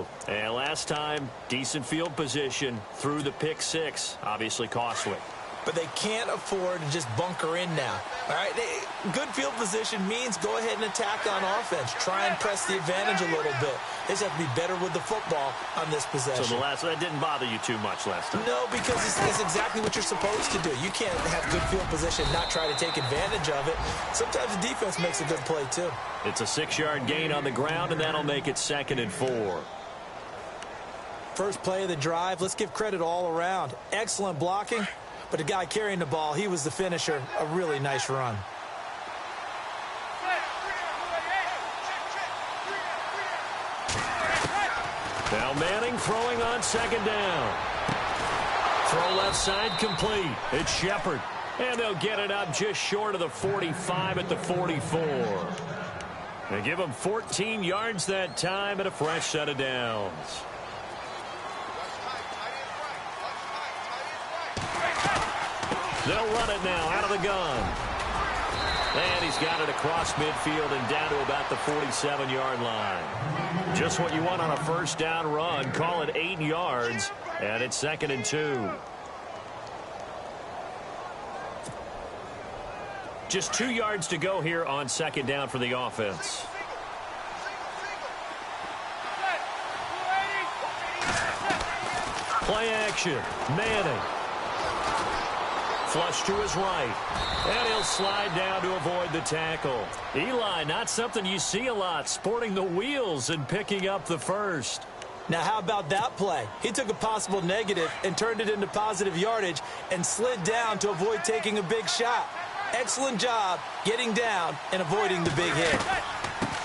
problem. And last time, decent field position through the pick six. Obviously costly. But they can't afford to just bunker in now. All right, good field position means go ahead and attack on offense. Try and press the advantage a little bit. They just have to be better with the football on this possession. So that didn't bother you too much last time? No, because it's exactly what you're supposed to do. You can't have good field position, not try to take advantage of it. Sometimes the defense makes a good play, too. It's a 6-yard gain on the ground, and that'll make it 2nd and 4. First play of the drive, let's give credit all around. Excellent blocking. But the guy carrying the ball, he was the finisher. A really nice run. Now Manning throwing on 2nd down. Throw left side complete. It's Shepard. And they'll get it up just short of the 45 at the 44. They give him 14 yards that time and a fresh set of downs. They'll run it now out of the gun. And he's got it across midfield and down to about the 47-yard line. Just what you want on a first down run. Call it 8 yards, and it's 2nd and 2. Just 2 yards to go here on 2nd down for the offense. Play action. Manning. Flush to his right. And he'll slide down to avoid the tackle. Eli, not something you see a lot, sporting the wheels and picking up the first. Now, how about that play? He took a possible negative and turned it into positive yardage and slid down to avoid taking a big shot. Excellent job getting down and avoiding the big hit.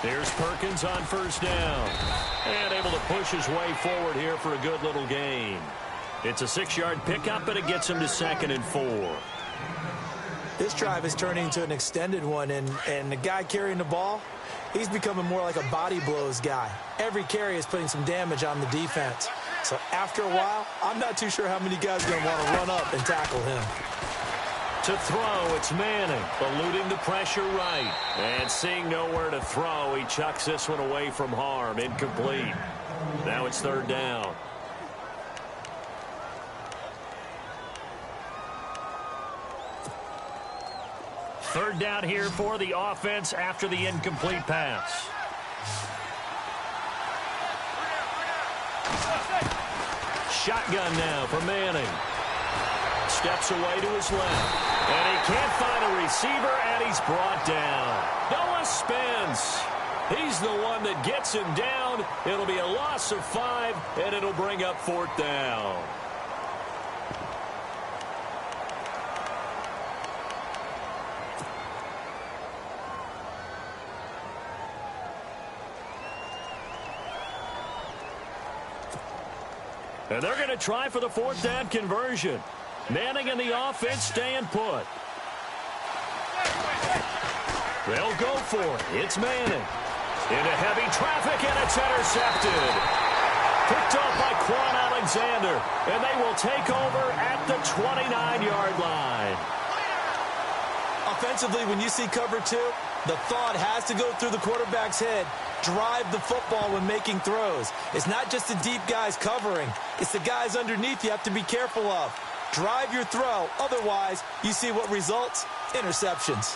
Here's Perkins on first down. And able to push his way forward here for a good little gain. It's a 6-yard pickup, and it gets him to 2nd and 4. This drive is turning into an extended one, and the guy carrying the ball, he's becoming more like a body blows guy. Every carry is putting some damage on the defense. So after a while, I'm not too sure how many guys are going to want to run up and tackle him. To throw, it's Manning, eluding the pressure right. And seeing nowhere to throw, he chucks this one away from harm. Incomplete. Now it's 3rd down. Third down here for the offense after the incomplete pass. Shotgun now for Manning. Steps away to his left. And he can't find a receiver, and he's brought down. Noah Spence. He's the one that gets him down. It'll be a loss of 5, and it'll bring up 4th down. And they're going to try for the 4th down conversion. Manning and the offense staying put. They'll go for it. It's Manning. Into heavy traffic, and it's intercepted. Picked off by Quan Alexander. And they will take over at the 29-yard line. Offensively, when you see cover 2, the thought has to go through the quarterback's head. Drive the football when making throws. It's not just the deep guys covering. It's the guys underneath you have to be careful of. Drive your throw. Otherwise, you see what results? Interceptions.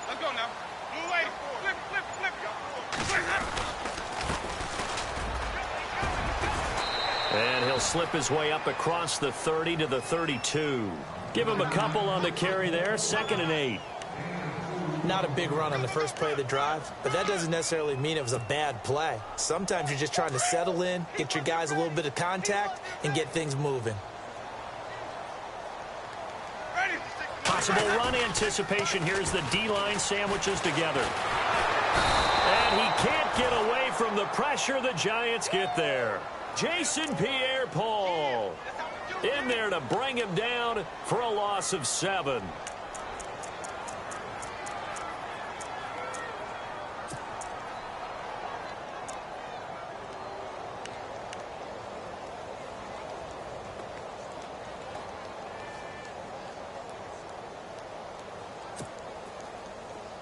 Let's go now. Move away. Flip. And he'll slip his way up across the 30 to the 32. Give him a couple on the carry there. 2nd and 8. Not a big run on the first play of the drive, but that doesn't necessarily mean it was a bad play. Sometimes you're just trying to settle in, get your guys a little bit of contact, and get things moving. Possible run anticipation here as the D-line sandwiches together. And he can't get away from the pressure. The Giants get there. Jason Pierre-Paul in there to bring him down for a loss of 7.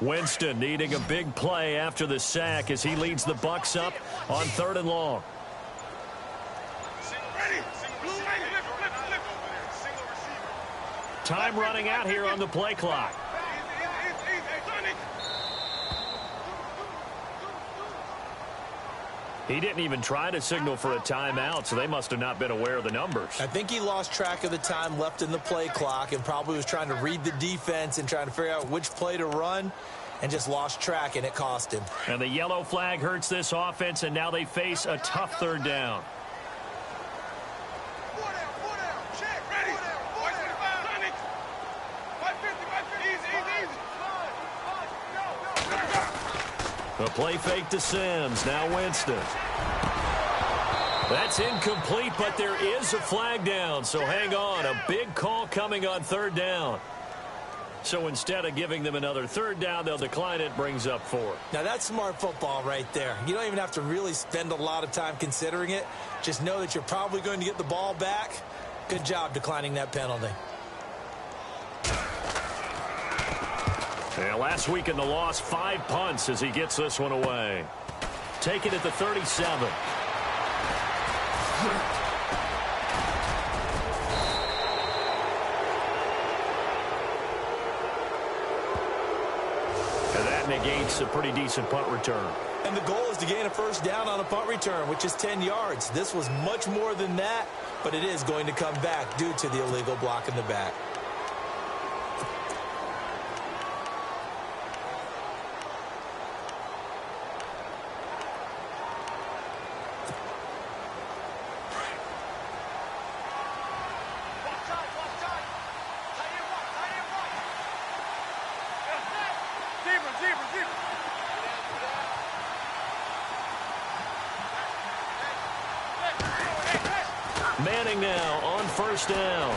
Winston needing a big play after the sack as he leads the Bucks up on 3rd and long. Time running out here on the play clock. He didn't even try to signal for a timeout, so they must have not been aware of the numbers. I think he lost track of the time left in the play clock and probably was trying to read the defense and trying to figure out which play to run and just lost track, and it cost him. And the yellow flag hurts this offense, and now they face a tough 3rd down. A play fake to Sims. Now Winston. That's incomplete, but there is a flag down. So hang on. A big call coming on 3rd down. So instead of giving them another 3rd down, they'll decline it. Brings up 4. Now that's smart football right there. You don't even have to really spend a lot of time considering it. Just know that you're probably going to get the ball back. Good job declining that penalty. Yeah, last week in the loss, 5 punts as he gets this one away. Take it at the 37. And that negates a pretty decent punt return. And the goal is to gain a 1st down on a punt return, which is 10 yards. This was much more than that, but it is going to come back due to the illegal block in the back. Manning now on 1st down.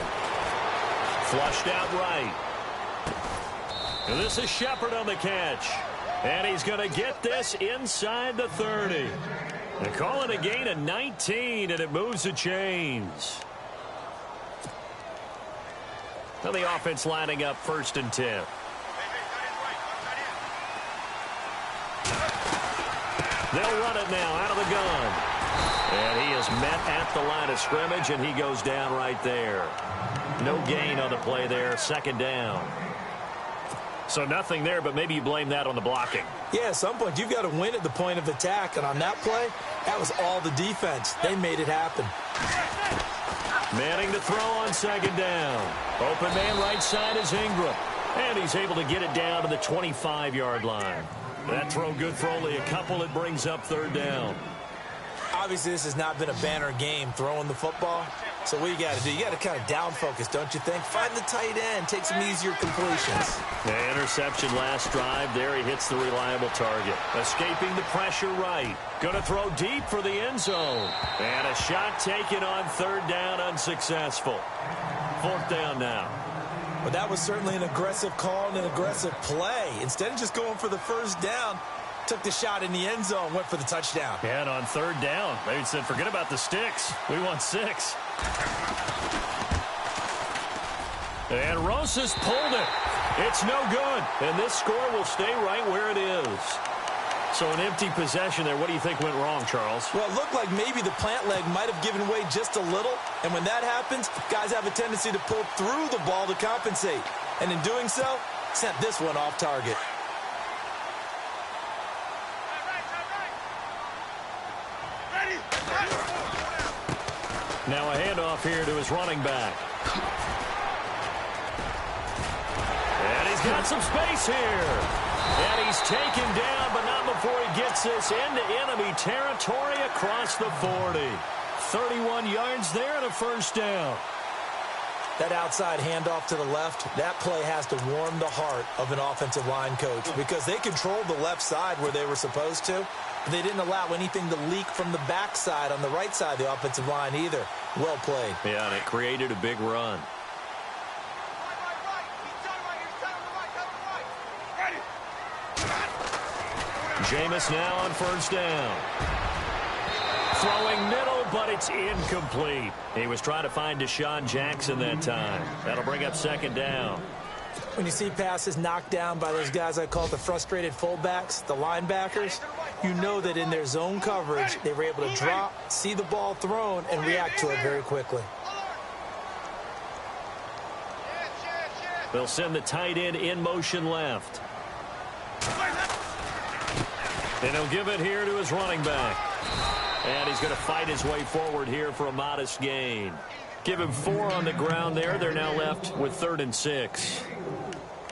Flushed out right. And this is Shepard on the catch. And he's going to get this inside the 30. They call it a gain of 19, and it moves the chains. Now the offense lining up 1st and 10. They'll run it now out of the gun. And he is met at the line of scrimmage, and he goes down right there. No gain on the play there. 2nd down. So nothing there, but maybe you blame that on the blocking. Yeah, at some point, you've got to win at the point of attack. And on that play, that was all the defense. They made it happen. Manning to throw on 2nd down. Open man right side is Ingram. And he's able to get it down to the 25-yard line. That throw good for only a couple. It brings up 3rd down. Obviously, this has not been a banner game throwing the football. So what you got to do, you got to kind of down focus, don't you think? Find the tight end, take some easier completions. The interception last drive. There he hits the reliable target. Escaping the pressure right. Going to throw deep for the end zone. And a shot taken on 3rd down, unsuccessful. 4th down now. But that was certainly an aggressive call and an aggressive play. Instead of just going for the 1st down, took the shot in the end zone, went for the touchdown. Yeah, and on 3rd down, they said, forget about the sticks. We want 6. And Rosas pulled it. It's no good. And this score will stay right where it is. So an empty possession there. What do you think went wrong, Charles? Well, it looked like maybe the plant leg might have given way just a little. And when that happens, guys have a tendency to pull through the ball to compensate. And in doing so, sent this one off target. Now a handoff here to his running back. And he's got some space here. And he's taken down, but not before he gets this into enemy territory across the 40. 31 yards there and a 1st down. That outside handoff to the left, that play has to warm the heart of an offensive line coach because they controlled the left side where they were supposed to. But they didn't allow anything to leak from the backside on the right side of the offensive line either. Well played. Yeah, and it created a big run. Jameis now on 1st down. Throwing middle, but it's incomplete. He was trying to find Deshaun Jackson that time. That'll bring up 2nd down. When you see passes knocked down by those guys I call the frustrated fullbacks, the linebackers, you know that in their zone coverage, they were able to drop, see the ball thrown, and react to it very quickly. They'll send the tight end in motion left. And he'll give it here to his running back. And he's going to fight his way forward here for a modest gain. Give him 4 on the ground there. They're now left with 3rd and 6.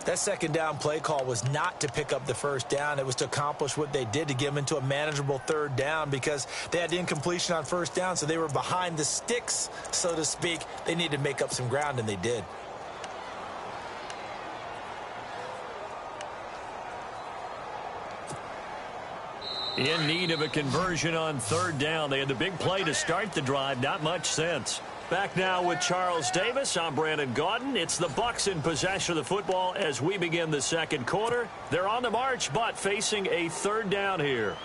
That second down play call was not to pick up the first down. It was to accomplish what they did, to get them into a manageable 3rd down, because they had incompletion on first down, so they were behind the sticks, so to speak. They needed to make up some ground, and they did. In need of a conversion on 3rd down. They had the big play to start the drive. Not much sense. Back now with Charles Davis. I'm Brandon Gaudin. It's the Bucs in possession of the football as we begin the second quarter. They're on the march, but facing a 3rd down here.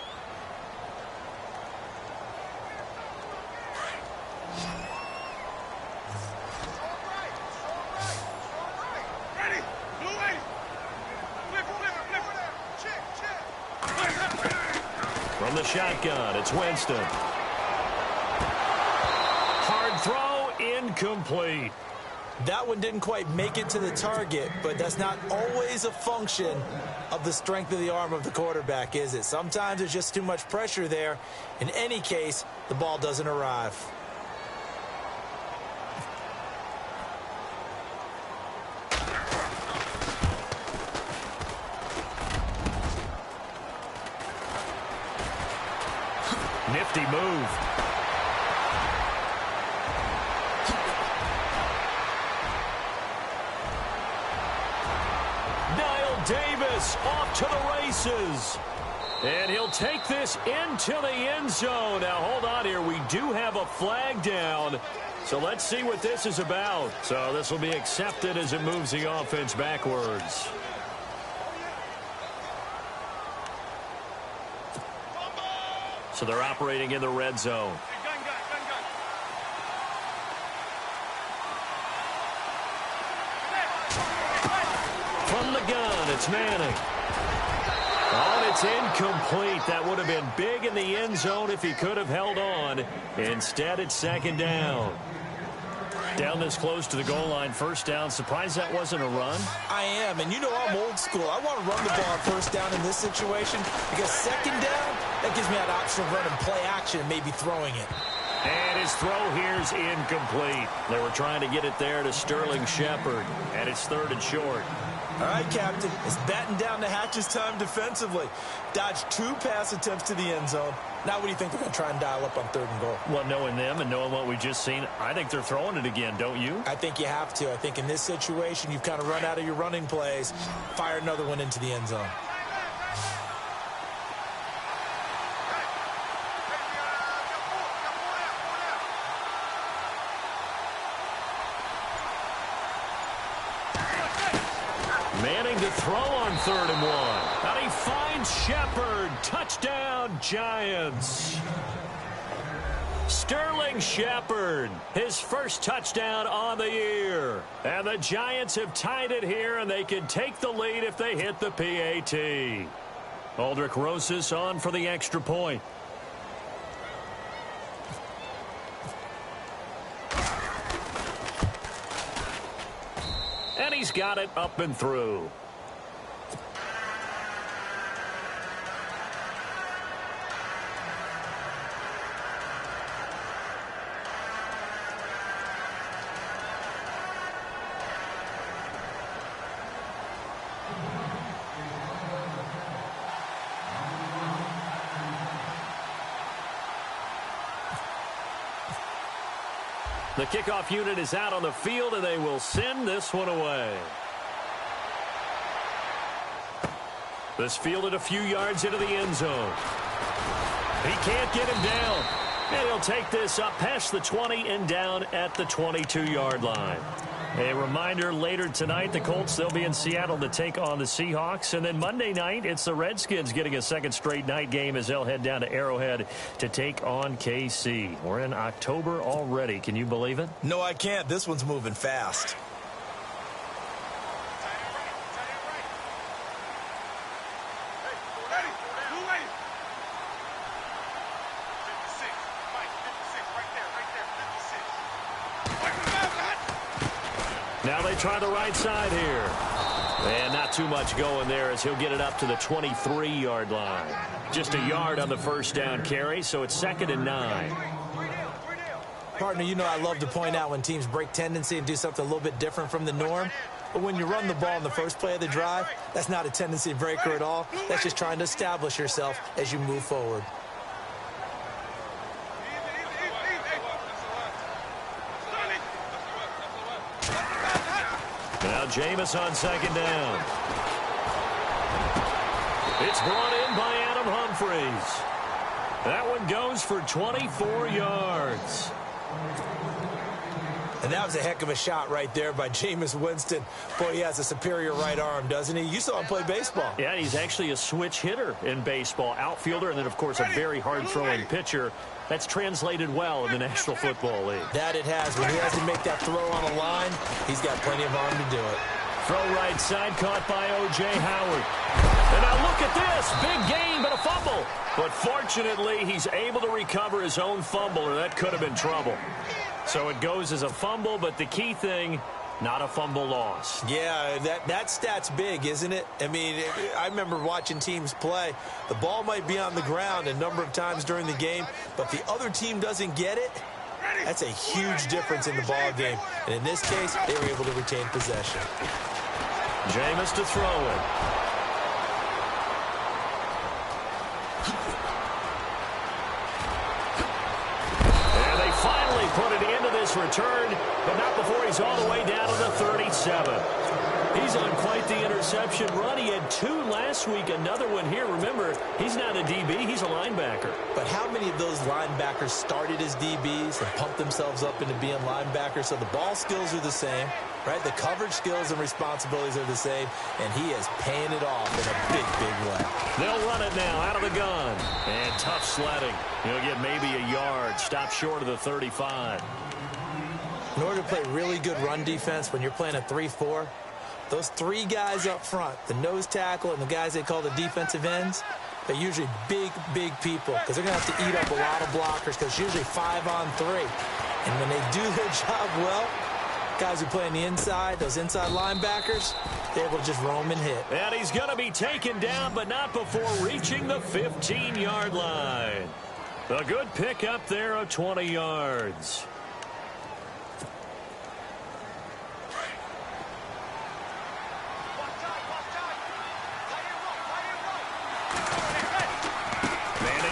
From the shotgun, it's Winston. Hard throw, incomplete. That one didn't quite make it to the target, but that's not always a function of the strength of the arm of the quarterback, is it? Sometimes there's just too much pressure there. In any case, the ball doesn't arrive. Nifty move. Davis off to the races. And he'll take this into the end zone. Now, hold on here. We do have a flag down. So let's see what this is about. So this will be accepted as it moves the offense backwards. So they're operating in the red zone. From the gun, it's Manning. Oh, and it's incomplete. That would have been big in the end zone if he could have held on. Instead, it's 2nd down. Down this close to the goal line, 1st down. Surprised that wasn't a run? I am, and you know I'm old school. I want to run the ball on 1st down in this situation, because 2nd down, that gives me that option of running play action and maybe throwing it. And his throw here's incomplete. They were trying to get it there to Sterling Shepard, and it's 3rd and short. All right, Captain. It's batten down the hatches time defensively. Dodged 2 pass attempts to the end zone. Now what do you think they're going to try and dial up on 3rd and goal? Well, knowing them and knowing what we just seen, I think they're throwing it again, don't you? I think you have to. I think in this situation, you've kind of run out of your running plays. Fire another one into the end zone. Manning to throw on 3rd and 1. And he finds Shepard. Touchdown, Giants. Sterling Shepard, his first touchdown on the year. And the Giants have tied it here, and they can take the lead if they hit the PAT. Aldrich Rosas on for the extra point. And he's got it up and through. The kickoff unit is out on the field, and they will send this one away. This fielded a few yards into the end zone. He can't get him down. And he'll take this up past the 20 and down at the 22-yard line. A reminder, later tonight, the Colts, they'll be in Seattle to take on the Seahawks. And then Monday night, it's the Redskins getting a second straight night game as they'll head down to Arrowhead to take on KC. We're in October already. Can you believe it? No, I can't. This one's moving fast. Now they try the right side here. And not too much going there as he'll get it up to the 23-yard line. Just a yard on the first down carry, so it's 2nd and 9. Partner, you know I love to point out when teams break tendency and do something a little bit different from the norm. But when you run the ball in the first play of the drive, that's not a tendency breaker at all. That's just trying to establish yourself as you move forward. Now Jameis on 2nd down. It's brought in by Adam Humphries. That one goes for 24 yards. And that was a heck of a shot right there by Jameis Winston. Boy, he has a superior right arm, doesn't he? You saw him play baseball. Yeah, he's actually a switch hitter in baseball. Outfielder, and then, of course, a very hard-throwing pitcher. That's translated well in the National Football League. That it has. When he has to make that throw on a line, he's got plenty of arm to do it. Throw right side, caught by O.J. Howard. And now look at this. Big gain, but a fumble. But fortunately, he's able to recover his own fumble, or that could have been trouble. So it goes as a fumble, but the key thing, not a fumble loss. Yeah, that stat's big, isn't it? I mean, I remember watching teams play. The ball might be on the ground a number of times during the game, but the other team doesn't get it. That's a huge difference in the ball game. And in this case, they were able to retain possession. Jameis to throw it. And they finally put it into this return, but not before he's all the way down to the 37. He's on quite the interception run. He had 2 last week, another one here. Remember, he's not a DB, he's a linebacker. But how many of those linebackers started as DBs and pumped themselves up into being linebackers? So the ball skills are the same, right? The coverage skills and responsibilities are the same, and he is paying it off in a big, big way. They'll run it now out of the gun. And tough sledding. He'll get maybe a yard, stop short of the 35. In order to play really good run defense when you're playing a 3-4, those 3 guys up front, the nose tackle and the guys they call the defensive ends, they're usually big, big people because they're going to have to eat up a lot of blockers because it's usually 5 on 3. And when they do their job well, guys who play on the inside, those inside linebackers, they're able to just roam and hit. And he's going to be taken down, but not before reaching the 15-yard line. A good pick up there of 20 yards.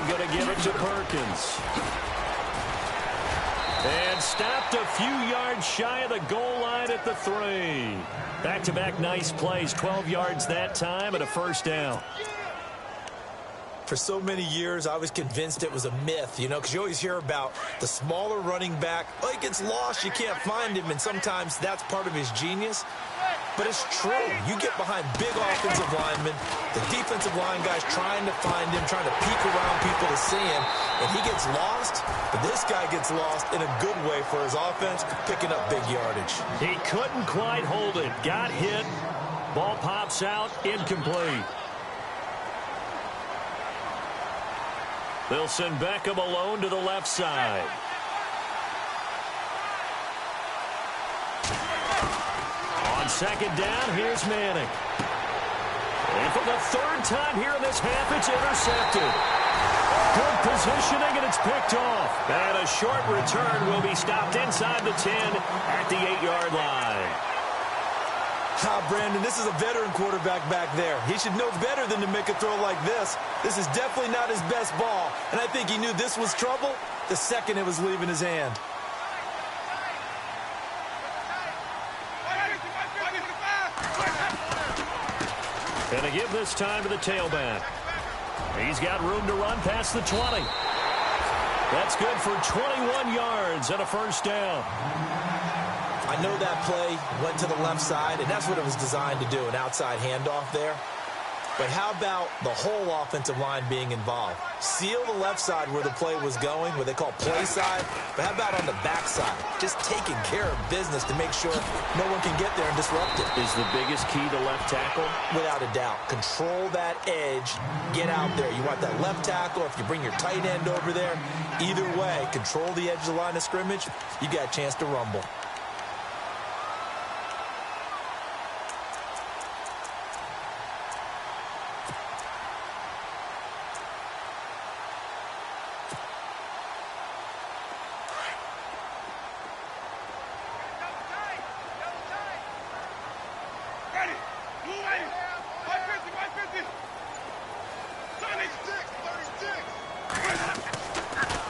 Going to give it to Perkins. And stopped a few yards shy of the goal line at the 3. Back-to-back nice plays. 12 yards that time and a first down. For so many years, I was convinced it was a myth, you know, because you always hear about the smaller running back. Oh, he gets lost, you can't find him, and sometimes that's part of his genius. But it's true. You get behind big offensive linemen, the defensive line guys trying to find him, trying to peek around people to see him, and he gets lost. But this guy gets lost in a good way for his offense, picking up big yardage. He couldn't quite hold it. Got hit. Ball pops out. Incomplete. They'll send Beckham alone to the left side. On 2nd down, here's Manning. And for the 3rd time here in this half, it's intercepted. Good positioning, and it's picked off. And a short return will be stopped inside the 10 at the 8-yard line. Brandon, this is a veteran quarterback back there. He should know better than to make a throw like this. This is definitely not his best ball, and I think he knew this was trouble the second it was leaving his hand. Gonna give this time to the tailback. He's got room to run past the 20. That's good for 21 yards and a first down. I know that play went to the left side, and that's what it was designed to do, an outside handoff there. But how about the whole offensive line being involved? Seal the left side where the play was going, what they call play side. But how about on the back side? Just taking care of business to make sure no one can get there and disrupt it. Is the biggest key to left tackle? Without a doubt. Control that edge. Get out there. You want that left tackle. If you bring your tight end over there, either way, control the edge of the line of scrimmage, you got a chance to rumble.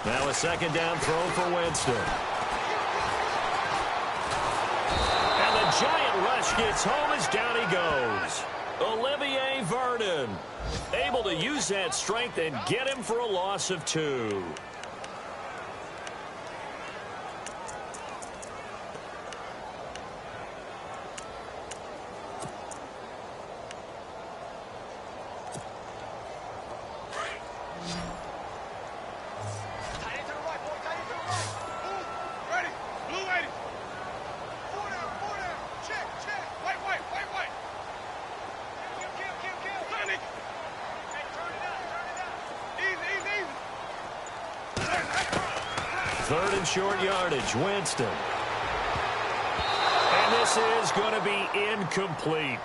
Now a second down throw for Winston. And the giant rush gets home as down he goes. Olivier Vernon able to use that strength and get him for a loss of 2. Third and short yardage, Winston. And this is going to be incomplete.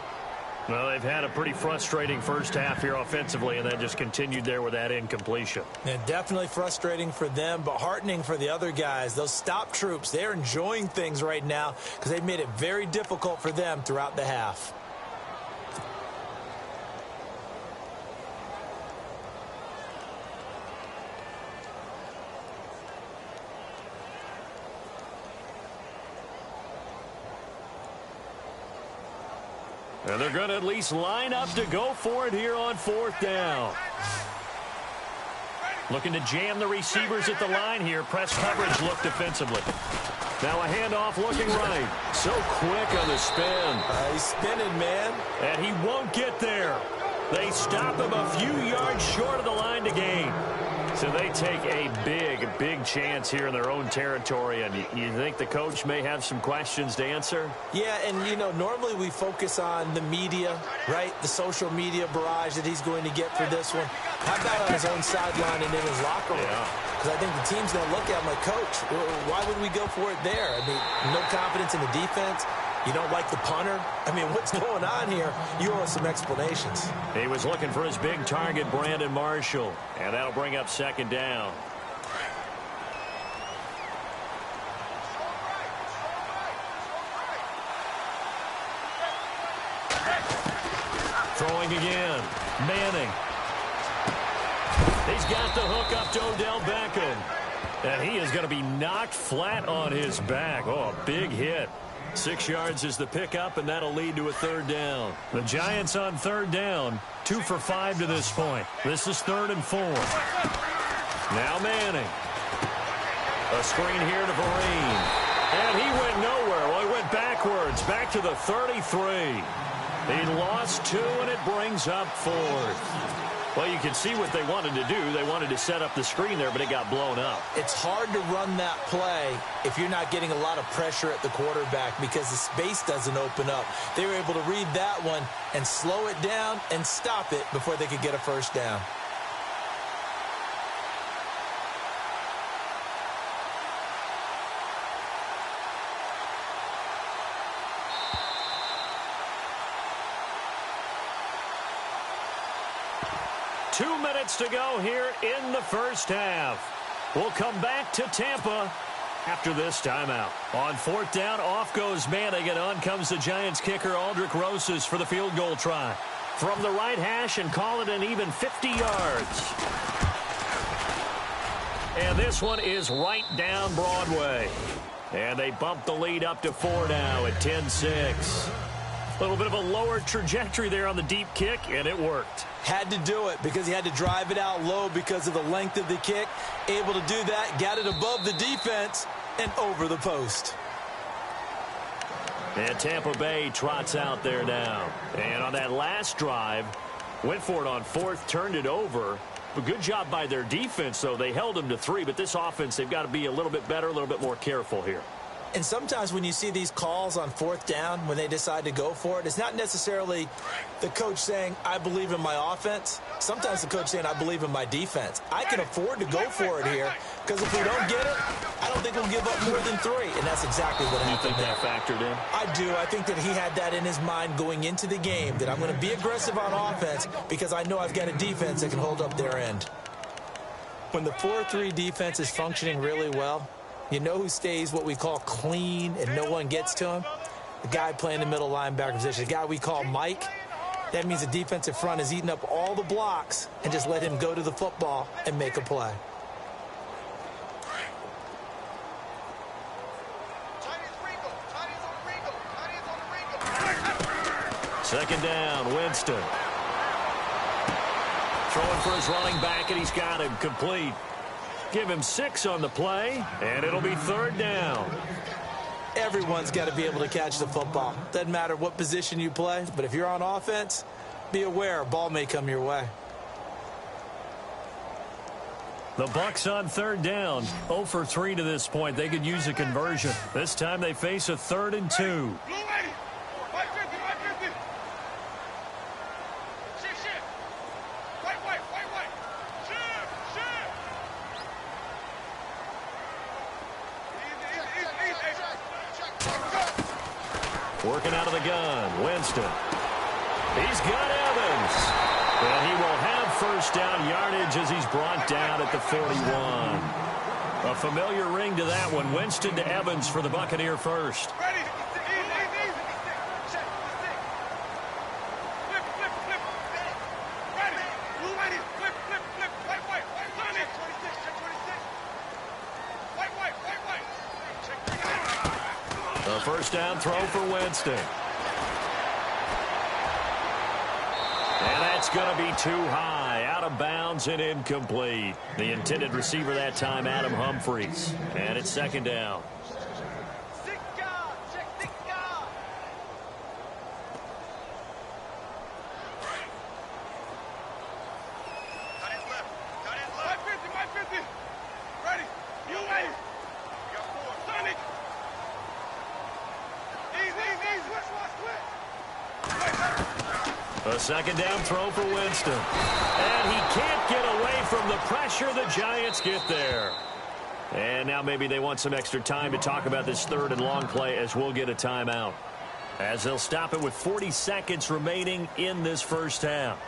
Well, they've had a pretty frustrating first half here offensively, and then just continued there with that incompletion. And definitely frustrating for them, but heartening for the other guys. Those stop troops, they're enjoying things right now because they've made it very difficult for them throughout the half. And they're going to at least line up to go for it here on 4th down. Looking to jam the receivers at the line here. Press coverage look defensively. Now a handoff looking right. So quick on the spin. He's spinning, man. And he won't get there. They stop him a few yards short of the line to gain. So they take a big chance here in their own territory. And you think the coach may have some questions to answer? Yeah, and, you know, normally we focus on the media, right? The social media barrage that he's going to get for this one. How about on his own sideline and in his locker room? Because I think the team's going to look at him like, Coach, why would we go for it there? I mean, no confidence in the defense. You don't like the punter? I mean, what's going on here? You owe us some explanations. He was looking for his big target, Brandon Marshall. And that'll bring up 2nd down. Throwing again. Manning. He's got the hook up to Odell Beckham. And he is going to be knocked flat on his back. Oh, a big hit. 6 yards is the pickup, and that'll lead to a 3rd down. The Giants on 3rd down, 2 for 5 to this point. This is 3rd and 4. Now Manning. A screen here to Vereen. And he went nowhere. Well, he went backwards, back to the 33. He lost 2, and it brings up 4th. Well, you can see what they wanted to do. They wanted to set up the screen there, but it got blown up. It's hard to run that play if you're not getting a lot of pressure at the quarterback because the space doesn't open up. They were able to read that one and slow it down and stop it before they could get a 1st down. Two minutes to go here in the first half. We'll come back to Tampa after this timeout. On 4th down, off goes Manning, and on comes the Giants kicker, Aldrich Rosas, for the field goal try. From the right hash and call it an even 50 yards. And this one is right down Broadway. And they bump the lead up to 4 now at 10-6. A little bit of a lower trajectory there on the deep kick, and it worked. Had to do it because he had to drive it out low because of the length of the kick. Able to do that, got it above the defense and over the post. And Tampa Bay trots out there now. And on that last drive, went for it on 4th, turned it over. A good job by their defense, though. They held them to 3, but this offense, they've got to be a little bit better, a little bit more careful here. And sometimes when you see these calls on 4th down, when they decide to go for it, it's not necessarily the coach saying, I believe in my offense. Sometimes the coach saying, I believe in my defense. I can afford to go for it here because if we don't get it, I don't think we'll give up more than 3. And that's exactly what happened. You think that factored in? I do. I think that he had that in his mind going into the game, that I'm going to be aggressive on offense because I know I've got a defense that can hold up their end. When the 4-3 defense is functioning really well, you know who stays what we call clean and no one gets to him? The guy playing the middle linebacker position, the guy we call Mike. That means the defensive front is eating up all the blocks and just let him go to the football and make a play. Second down, Winston. Throwing for his running back, and he's got him complete. Give him 6 on the play, and it'll be third down. Everyone's got to be able to catch the football. Doesn't matter what position you play, but if you're on offense, be aware a ball may come your way. The Bucs on third down, 0 for 3 to this point. They could use a conversion. This time they face a 3rd and 2. Working out of the gun, Winston. He's got Evans. And he will have first down yardage as he's brought down at the 41. A familiar ring to that one. Winston to Evans for the Buccaneer first. A first down throw for Winston. And that's going to be too high, out of bounds and incomplete. The intended receiver that time, Adam Humphries. And it's second down. A second down throw for Winston. And he can't get away from the pressure. The Giants get there. And now maybe they want some extra time to talk about this 3rd and long play as we'll get a timeout. As they'll stop it with 40 seconds remaining in this first half.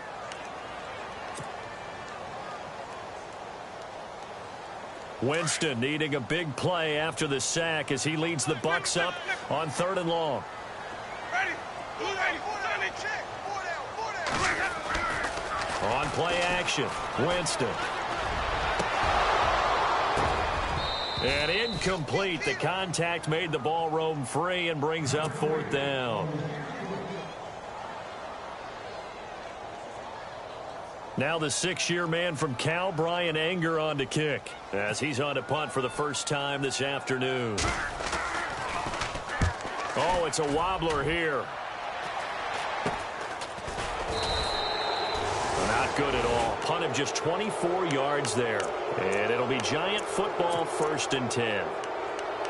Winston needing a big play after the sack as he leads the Bucs up on 3rd and long. On play action, Winston. And incomplete. The contact made the ball roam free and brings up 4th down. Now the 6-year man from Cal, Brian Anger, on to kick as he's on to punt for the first time this afternoon. Oh, it's a wobbler here. Not good at all. Punt of just 24 yards there. And it'll be Giant football, 1st and 10.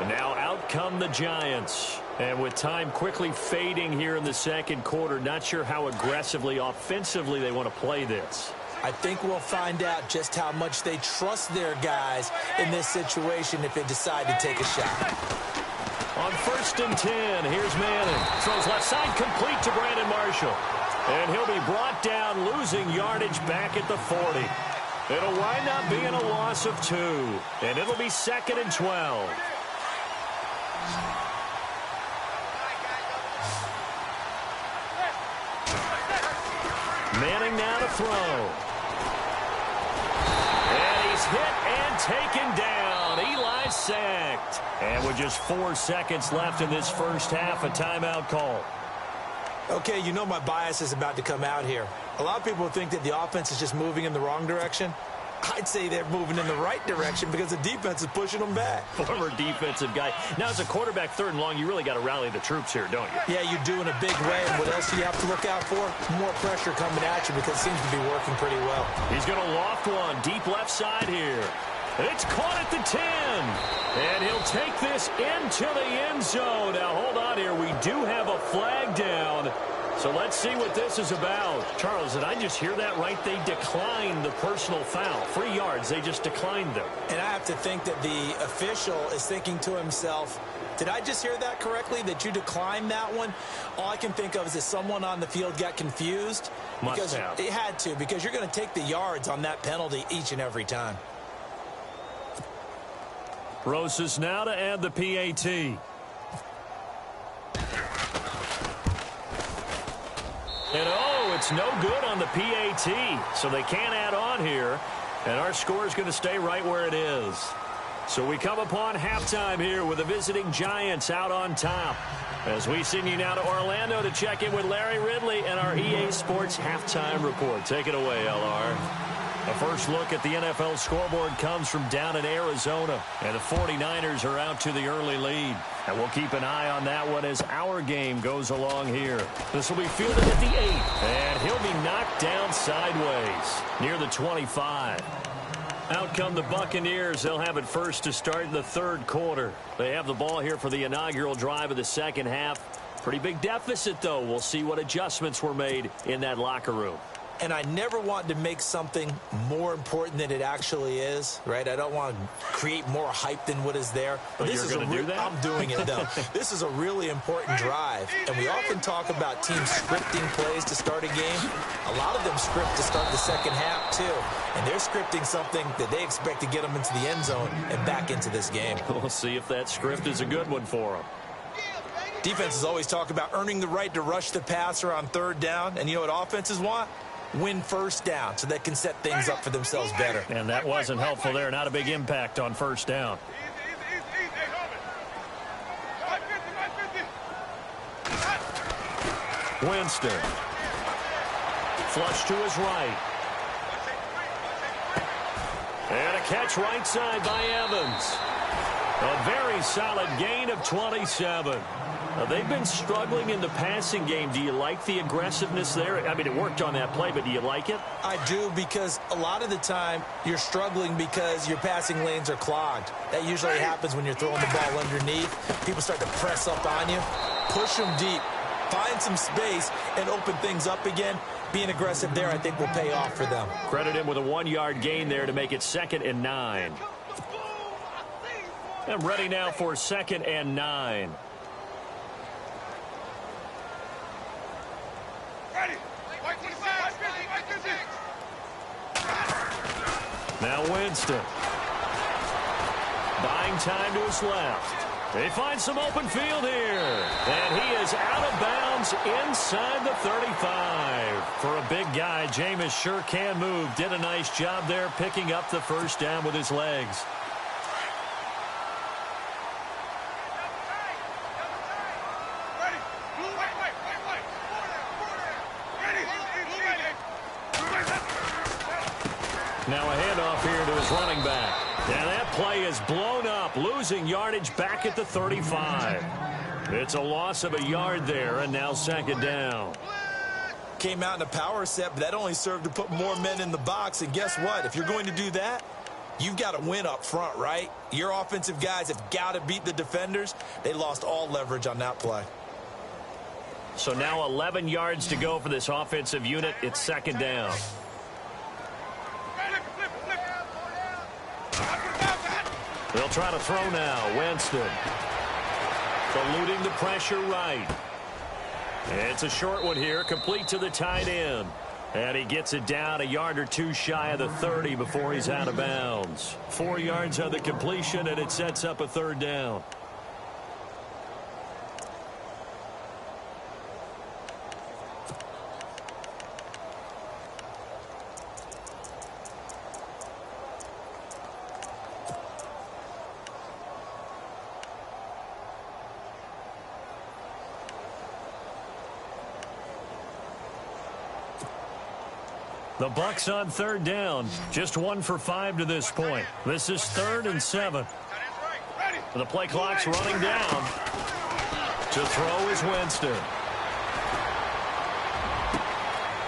And now out come the Giants. And with time quickly fading here in the second quarter, not sure how aggressively, offensively they want to play this. I think we'll find out just how much they trust their guys in this situation if they decide to take a shot. On 1st and 10, here's Manning. Throws left side complete to Brandon Marshall. And he'll be brought down, losing yardage back at the 40. It'll wind up being a loss of 2. And it'll be 2nd and 12. Manning now to throw. And he's hit and taken down. Eli sacked. And with just 4 seconds left in this first half, a timeout call. Okay, you know my bias is about to come out here. A lot of people think that the offense is just moving in the wrong direction. I'd say they're moving in the right direction because the defense is pushing them back. Former defensive guy. Now, as a quarterback 3rd and long, you really got to rally the troops here, don't you? Yeah, you do in a big way. And what else do you have to look out for? More pressure coming at you because it seems to be working pretty well. He's going to loft one deep left side here. It's caught at the 10. And he'll take this into the end zone. Now, hold on here. We do have a flag down. So let's see what this is about. Charles, did I just hear that right? They declined the personal foul. 3 yards. They just declined them. And I have to think that the official is thinking to himself, did I just hear that correctly, that you declined that one? All I can think of is that someone on the field got confused. Must have. It had to, because you're going to take the yards on that penalty each and every time. Rosas now to add the PAT. And It's no good on the PAT, so they can't add on here. And our score is going to stay right where it is. So we come upon halftime here with the visiting Giants out on top. As we send you now to Orlando to check in with Larry Ridley and our EA Sports Halftime Report. Take it away, LR. A first look at the NFL scoreboard comes from down in Arizona. And the 49ers are out to the early lead. And we'll keep an eye on that one as our game goes along here. This will be fielded at the 8. And he'll be knocked down sideways near the 25. Out come the Buccaneers. They'll have it first to start in the third quarter. They have the ball here for the inaugural drive of the second half. Pretty big deficit, though. We'll see what adjustments were made in that locker room. And I never want to make something more important than it actually is, right? I don't want to create more hype than what is there. But this is do that? I'm doing it, though. This is a really important drive. And we often talk about teams scripting plays to start a game. A lot of them script to start the second half, too. And they're scripting something that they expect to get them into the end zone and back into this game. We'll see if that script is a good one for them. Defenses always talk about earning the right to rush the passer on third down. And you know what offenses want? Win first down so they can set things up for themselves better. And that wasn't helpful there. Not a big impact on first down. Winston. Flush to his right. And a catch right side by Evans. A very solid gain of 27. They've been struggling in the passing game. Do you like the aggressiveness there? I mean, it worked on that play, but do you like it? I do, because a lot of the time you're struggling because your passing lanes are clogged. That usually happens when you're throwing the ball underneath. People start to press up on you. Push them deep. Find some space and open things up again. Being aggressive there, I think, will pay off for them. Credit him with a 1-yard gain there to make it 2nd and 9. And ready now for 2nd and 9. Now Winston. Buying time to his left. They find some open field here. And he is out of bounds inside the 35. For a big guy, Jameis sure can move. Did a nice job there picking up the first down with his legs. Now a handoff here to his running back. And that play is blown up, losing yardage back at the 35. It's a loss of a yard there, and now 2nd down. Came out in a power set, but that only served to put more men in the box. And guess what? If you're going to do that, you've got to win up front, right? Your offensive guys have got to beat the defenders. They lost all leverage on that play. So now 11 yards to go for this offensive unit. It's 2nd down. They'll try to throw now. Winston. Eluding the pressure right. It's a short one here, complete to the tight end. And he gets it down a yard or two shy of the 30 before he's out of bounds. 4 yards on the completion, and it sets up a 3rd down. The Bucs on 3rd down. Just 1 for 5 to this point. This is 3rd and 7. The play clock's running down. To throw is Winston.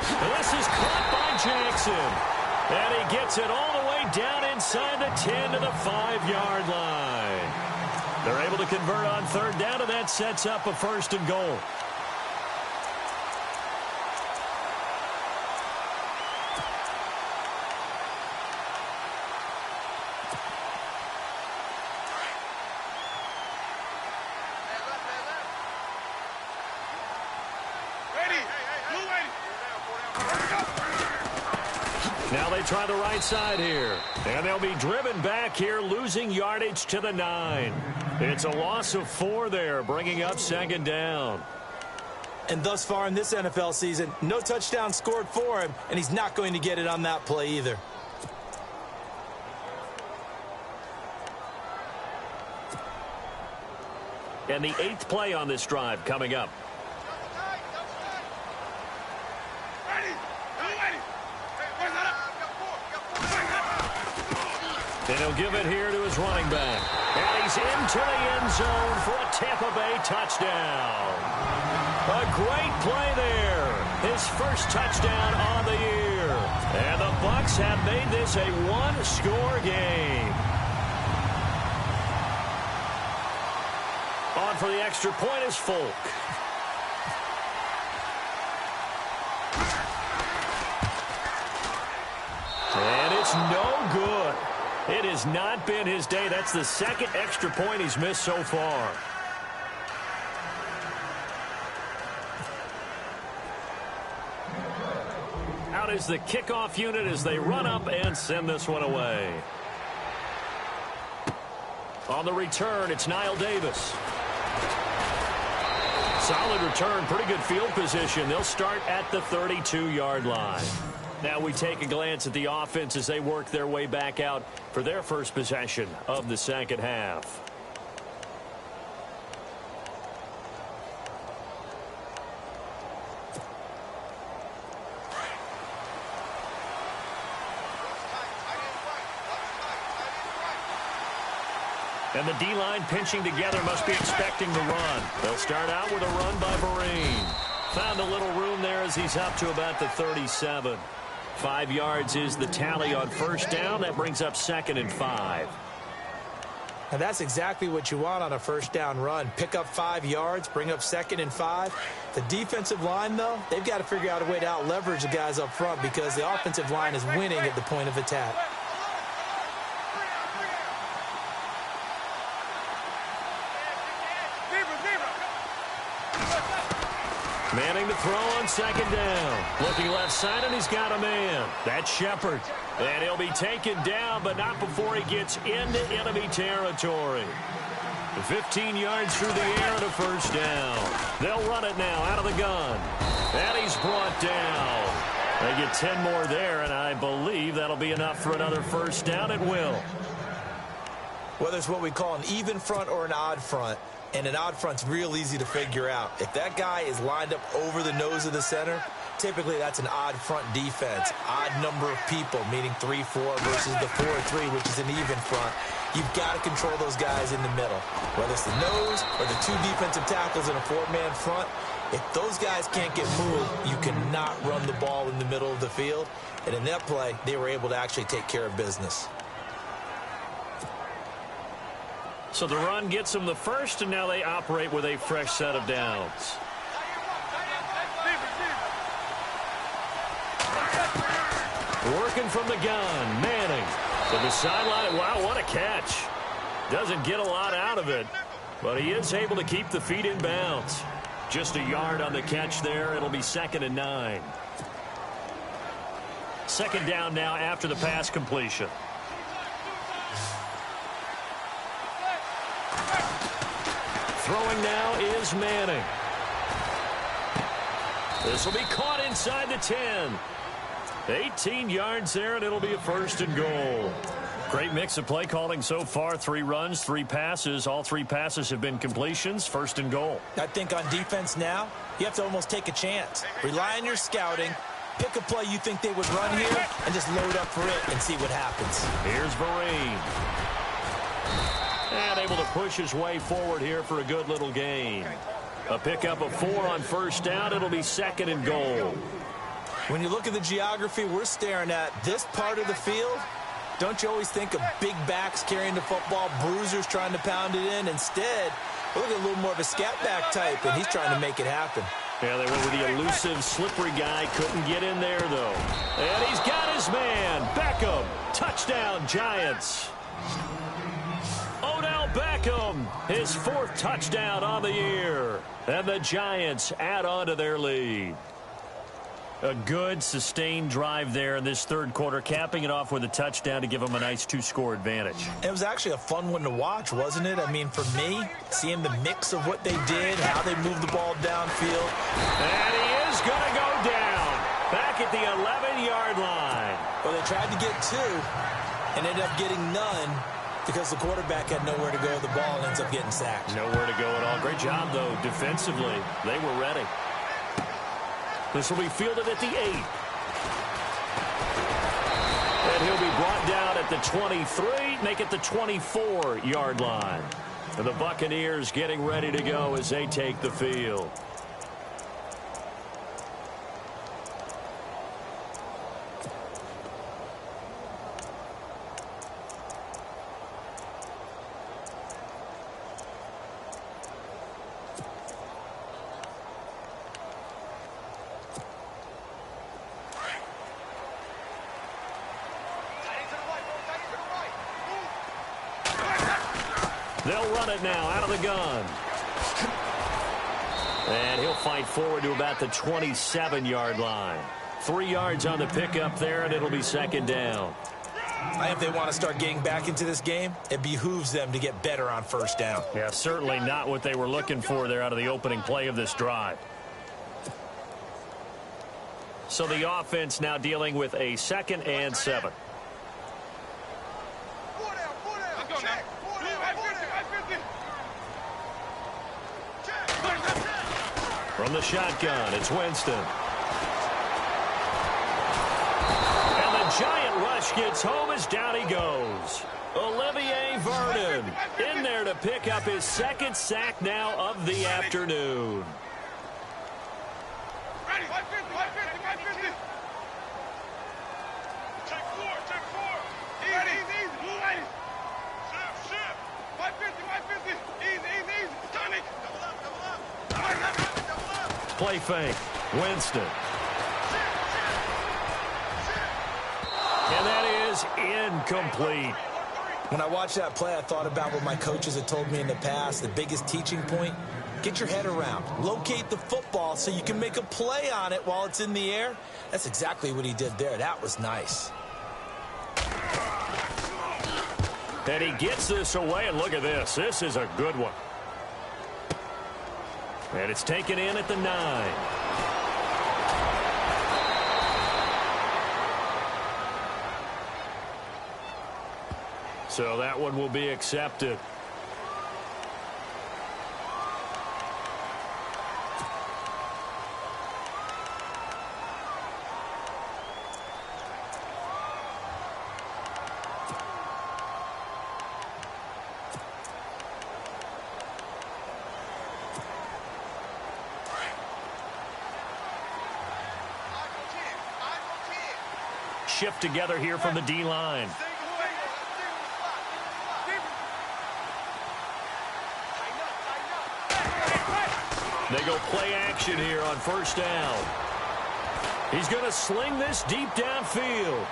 This is caught by Jackson. And he gets it all the way down inside the 10 to the 5-yard line. They're able to convert on 3rd down, and that sets up a 1st and goal. Now they try the right side here. And they'll be driven back here, losing yardage to the 9. It's a loss of 4 there, bringing up 2nd down. And thus far in this NFL season, no touchdown scored for him, and he's not going to get it on that play either. And the 8th play on this drive coming up. And he'll give it here to his running back. And he's into the end zone for a Tampa Bay touchdown. A great play there. His first touchdown on the year. And the Bucs have made this a one-score game. On for the extra point is Folk. And it's no good. It has not been his day. That's the second extra point he's missed so far. Out is the kickoff unit as they run up and send this one away. On the return, it's Niall Davis. Solid return, pretty good field position. They'll start at the 32-yard line. Now we take a glance at the offense as they work their way back out for their first possession of the second half. And the D-line pinching together must be expecting the run. They'll start out with a run by Vereen. Found a little room there as he's up to about the 37. 5 yards is the tally on first down. That brings up 2nd and 5. And that's exactly what you want on a first down run. Pick up 5 yards, bring up 2nd and 5. The defensive line, though, they've got to figure out a way to out-leverage the guys up front because the offensive line is winning at the point of attack. Manning to throw on second down. Looking left side, and he's got a man. That's Shepard. And he'll be taken down, but not before he gets into enemy territory. 15 yards through the air and a first down. They'll run it now out of the gun. And he's brought down. They get 10 more there, and I believe that'll be enough for another first down. It will. Whether it's what we call an even front or an odd front, and an odd front's real easy to figure out. If that guy is lined up over the nose of the center, typically that's an odd front defense. Odd number of people, meaning 3-4 versus the 4-3, which is an even front. You've got to control those guys in the middle. Whether it's the nose or the 2 defensive tackles in a 4-man front, if those guys can't get moved, you cannot run the ball in the middle of the field. And in that play, they were able to actually take care of business. So the run gets them the first, and now they operate with a fresh set of downs. Working from the gun, Manning to the sideline. Wow, what a catch. Doesn't get a lot out of it, but he is able to keep the feet in bounds. Just a yard on the catch there. It'll be 2nd and 9. Second down now after the pass completion. Throwing now is Manning. This will be caught inside the 10. 18 yards there, and it'll be a 1st and goal. Great mix of play calling so far. 3 runs, 3 passes. All 3 passes have been completions. 1st and goal. I think on defense now, you have to almost take a chance. Rely on your scouting. Pick a play you think they would run here, and just load up for it and see what happens. Here's Vereen. And able to push his way forward here for a good little gain. A pickup of 4 on first down. It'll be 2nd and goal. When you look at the geography we're staring at, this part of the field, don't you always think of big backs carrying the football, bruisers trying to pound it in? Instead, look at a little more of a scat back type, and he's trying to make it happen. Yeah, they went with the elusive, slippery guy. Couldn't get in there, though. And he's got his man. Beckham. Touchdown, Giants. Odell Beckham, his 4th touchdown on the year. And the Giants add on to their lead. A good, sustained drive there in this 3rd quarter, capping it off with a touchdown to give them a nice 2-score advantage. It was actually a fun one to watch, wasn't it? I mean, for me, seeing the mix of what they did, how they moved the ball downfield, the 11-yard line. Well, they tried to get 2 and ended up getting none because the quarterback had nowhere to go with the ball and ends up getting sacked. Nowhere to go at all. Great job, though, defensively. They were ready. This will be fielded at the 8. And he'll be brought down at the 23, make it the 24-yard line. And the Buccaneers getting ready to go as they take the field. They'll run it now out of the gun. And he'll fight forward to about the 27-yard line. 3 yards on the pickup there, and it'll be second down. If they want to start getting back into this game, it behooves them to get better on first down. Yeah, certainly not what they were looking for there out of the opening play of this drive. So the offense now dealing with a 2nd and 7. From the shotgun, it's Winston. And the giant rush gets home as down he goes. Olivier Vernon in there to pick up his 2nd sack now of the afternoon. Ready, 550, 550. Check 4. Easy. Blue ladies. Shift. 550. Easy. Tonic. Double up. Play fake. Winston. And that is incomplete. When I watched that play, I thought about what my coaches had told me in the past. The biggest teaching point, get your head around. Locate the football so you can make a play on it while it's in the air. That's exactly what he did there. That was nice. And he gets this away, and look at this. This is a good one. And it's taken in at the 9. So that one will be accepted. Shift together here from the D-line. They go play action here on first down. He's going to sling this deep downfield.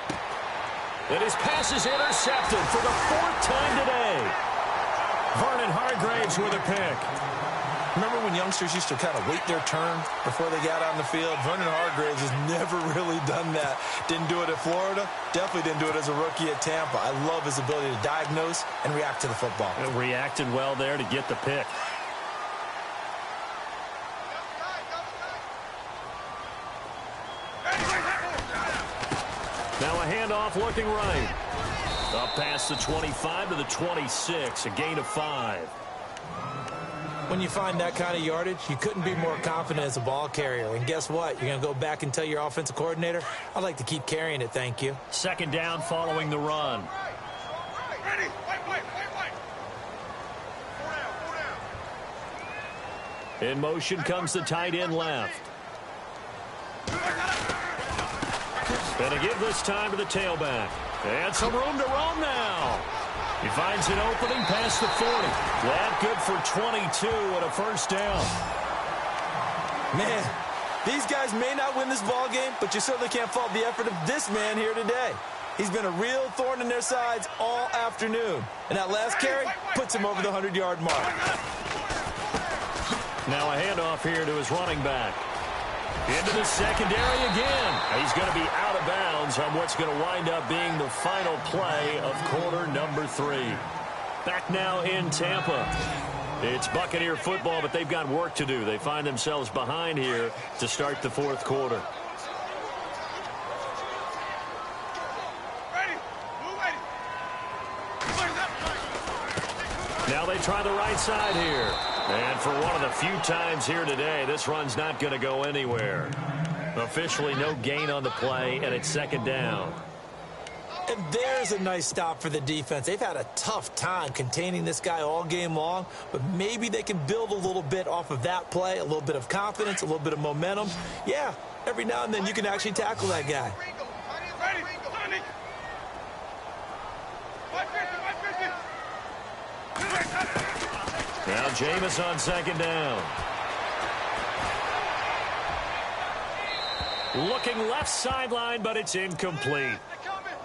And his pass is intercepted for the 4th time today. Vernon Hargraves with a pick. Remember when youngsters used to kind of wait their turn before they got on the field? Vernon Hargraves has never really done that. Didn't do it at Florida. Definitely didn't do it as a rookie at Tampa. I love his ability to diagnose and react to the football. It reacted well there to get the pick. Now a handoff looking right. Up past the 25 to the 26, a gain of 5. When you find that kind of yardage, you couldn't be more confident as a ball carrier. And guess what? You're going to go back and tell your offensive coordinator, I'd like to keep carrying it, thank you. Second down following the run. Ready. In motion comes the tight end left. Going to give this time to the tailback. And some room to roam now. He finds an opening past the 40. That good for 22 and a first down. Man, these guys may not win this ball game, but you certainly can't fault the effort of this man here today. He's been a real thorn in their sides all afternoon. And that last carry puts him over the 100-yard mark. Now a handoff here to his running back. Into the secondary again. He's going to be out of bounds on what's going to wind up being the final play of quarter number 3. Back now in Tampa. It's Buccaneer football, but they've got work to do. They find themselves behind here to start the 4th quarter. Now they try the right side here. And for one of the few times here today, this run's not going to go anywhere. Officially no gain on the play, and it's second down. And there's a nice stop for the defense. They've had a tough time containing this guy all game long, but maybe they can build a little bit off of that play, a little bit of confidence, a little bit of momentum. Yeah, every now and then you can actually tackle that guy. Now Jameis on second down. Looking left sideline, but it's incomplete.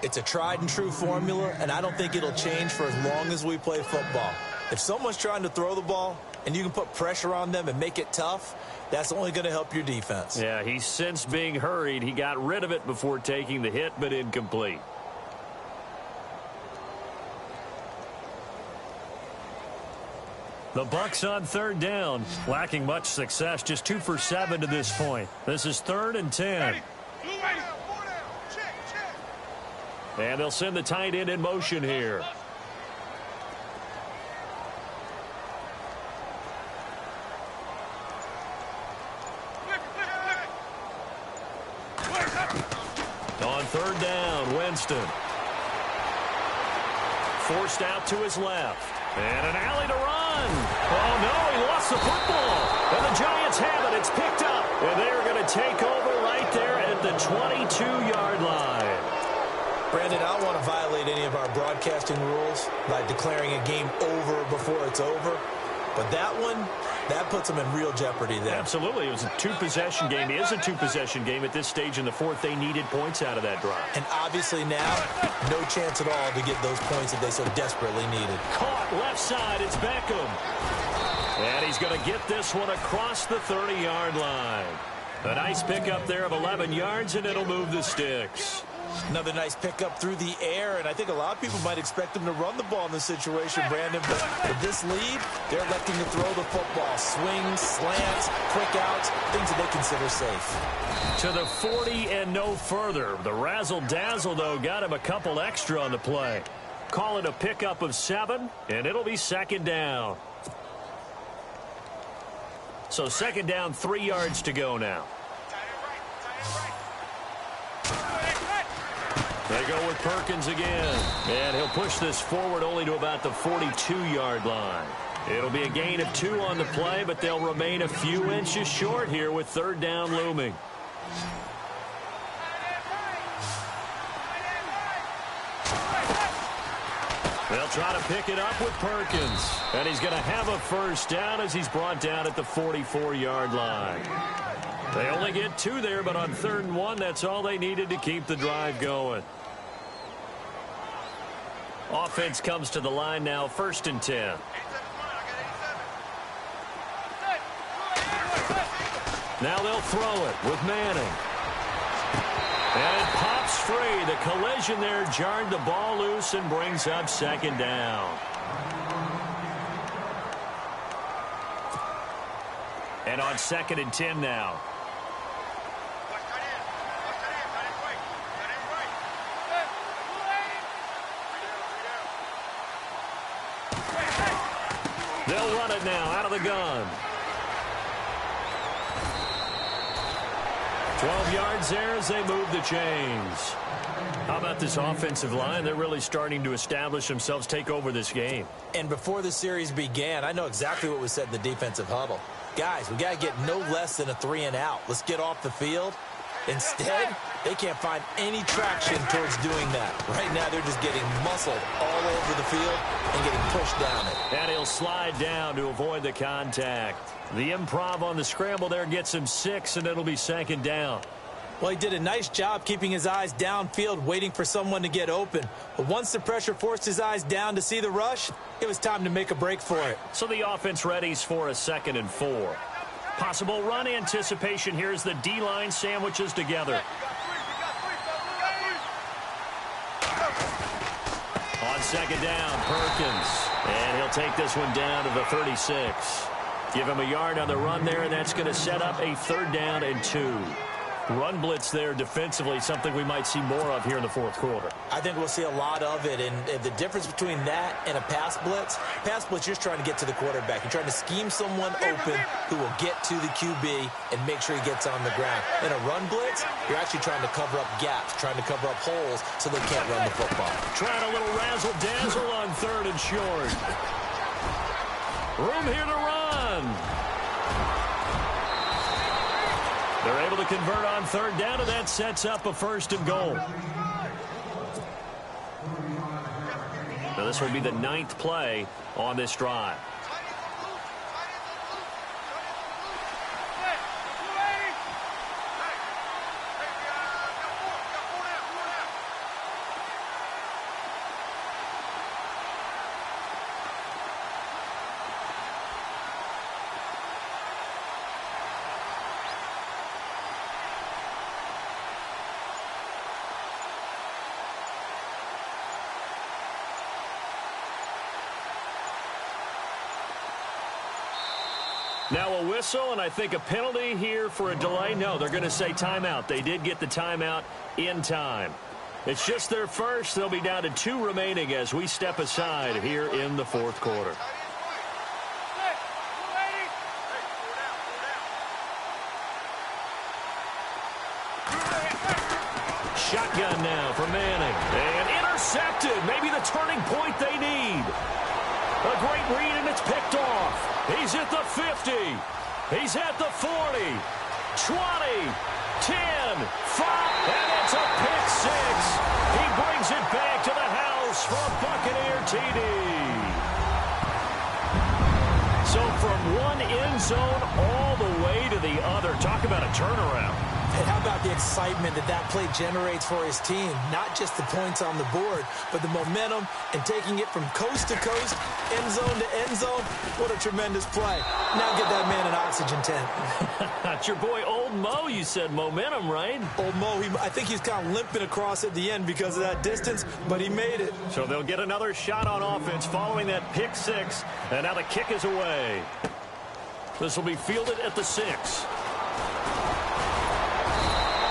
It's a tried and true formula, and I don't think it'll change for as long as we play football. If someone's trying to throw the ball and you can put pressure on them and make it tough, that's only going to help your defense. Yeah, he's since being hurried. He got rid of it before taking the hit, but incomplete. The Bucs on third down, lacking much success, just 2 for 7 to this point. This is 3rd and 10. And they'll send the tight end in motion here. On third down, Winston. Forced out to his left. And an alley to run. Oh, no, he lost the football. And the Giants have it. It's picked up. And they're going to take over right there at the 22-yard line. Brandon, I don't want to violate any of our broadcasting rules by declaring a game over before it's over. But that one, that puts them in real jeopardy there. Absolutely. It was a two-possession game. It is a two-possession game at this stage in the fourth. They needed points out of that drive. And obviously now, no chance at all to get those points that they so desperately needed. Caught left side. It's Beckham. And he's going to get this one across the 30-yard line. A nice pickup there of 11 yards, and it'll move the sticks. Another nice pickup through the air, and I think a lot of people might expect them to run the ball in this situation, Brandon. But with this lead, they're electing to throw the football. Swings, slants, quick outs, things that they consider safe. To the 40 and no further. The razzle-dazzle, though, got him a couple extra on the play. Call it a pickup of 7, and it'll be second down. So second down, 3 yards to go now. They go with Perkins again. And he'll push this forward only to about the 42-yard line. It'll be a gain of 2 on the play, but they'll remain a few inches short here with third down looming. They'll try to pick it up with Perkins. And he's going to have a first down as he's brought down at the 44-yard line. They only get 2 there, but on 3rd and 1, that's all they needed to keep the drive going. Offense comes to the line now, 1st and 10. Now they'll throw it with Manning. And it pops free. The collision there jarred the ball loose and brings up second down. And on 2nd and 10 now. They'll run it now out of the gun. 12 yards there as they move the chains. How about this offensive line? They're really starting to establish themselves, take over this game. And before the series began, I know exactly what was said in the defensive huddle. Guys, we got to get no less than a 3 and out. Let's get off the field. Instead, they can't find any traction towards doing that. Right now, they're just getting muscled all over the field and getting pushed down it. And he'll slide down to avoid the contact. The improv on the scramble there gets him 6, and it'll be second down. Well, he did a nice job keeping his eyes downfield, waiting for someone to get open. But once the pressure forced his eyes down to see the rush, it was time to make a break for it. So the offense readies for a 2nd and 4. Possible run anticipation here as the D-line sandwiches together. On second down, Perkins. And he'll take this one down to the 36. Give him a yard on the run there, and that's going to set up a 3rd down and 2. Run blitz there defensively, something we might see more of here in the fourth quarter. I think we'll see a lot of it, and the difference between that and a pass blitz, you're just trying to get to the quarterback. You're trying to scheme someone open who will get to the QB and make sure he gets on the ground. In a run blitz, you're actually trying to cover up gaps, trying to cover up holes so they can't run the football. Trying a little razzle-dazzle on 3rd and short. Room here to run. They're able to convert on 3rd down, and that sets up a 1st and goal. Now this will be the 9th play on this drive. Now a whistle, and I think a penalty here for a delay. No, they're going to say timeout. They did get the timeout in time. It's just their first. They'll be down to 2 remaining as we step aside here in the fourth quarter. Shotgun now for Manning. And intercepted. Maybe the turning point they need. A great read, and it's picked off. He's at the 50. He's at the 40. 20. 10. 5. And it's a pick 6. He brings it back to the house for a Buccaneer TD. So from one end zone all the way to the other. Talk about a turnaround. And how about the excitement that play generates for his team? Not just the points on the board, but the momentum and taking it from coast to coast, end zone to end zone. What a tremendous play. Now get that man an oxygen tent. That's your boy Old Mo. You said momentum, right? Old Mo, I think he's kind of limping across at the end because of that distance, but he made it. So they'll get another shot on offense following that pick 6, and now the kick is away. This will be fielded at the 6.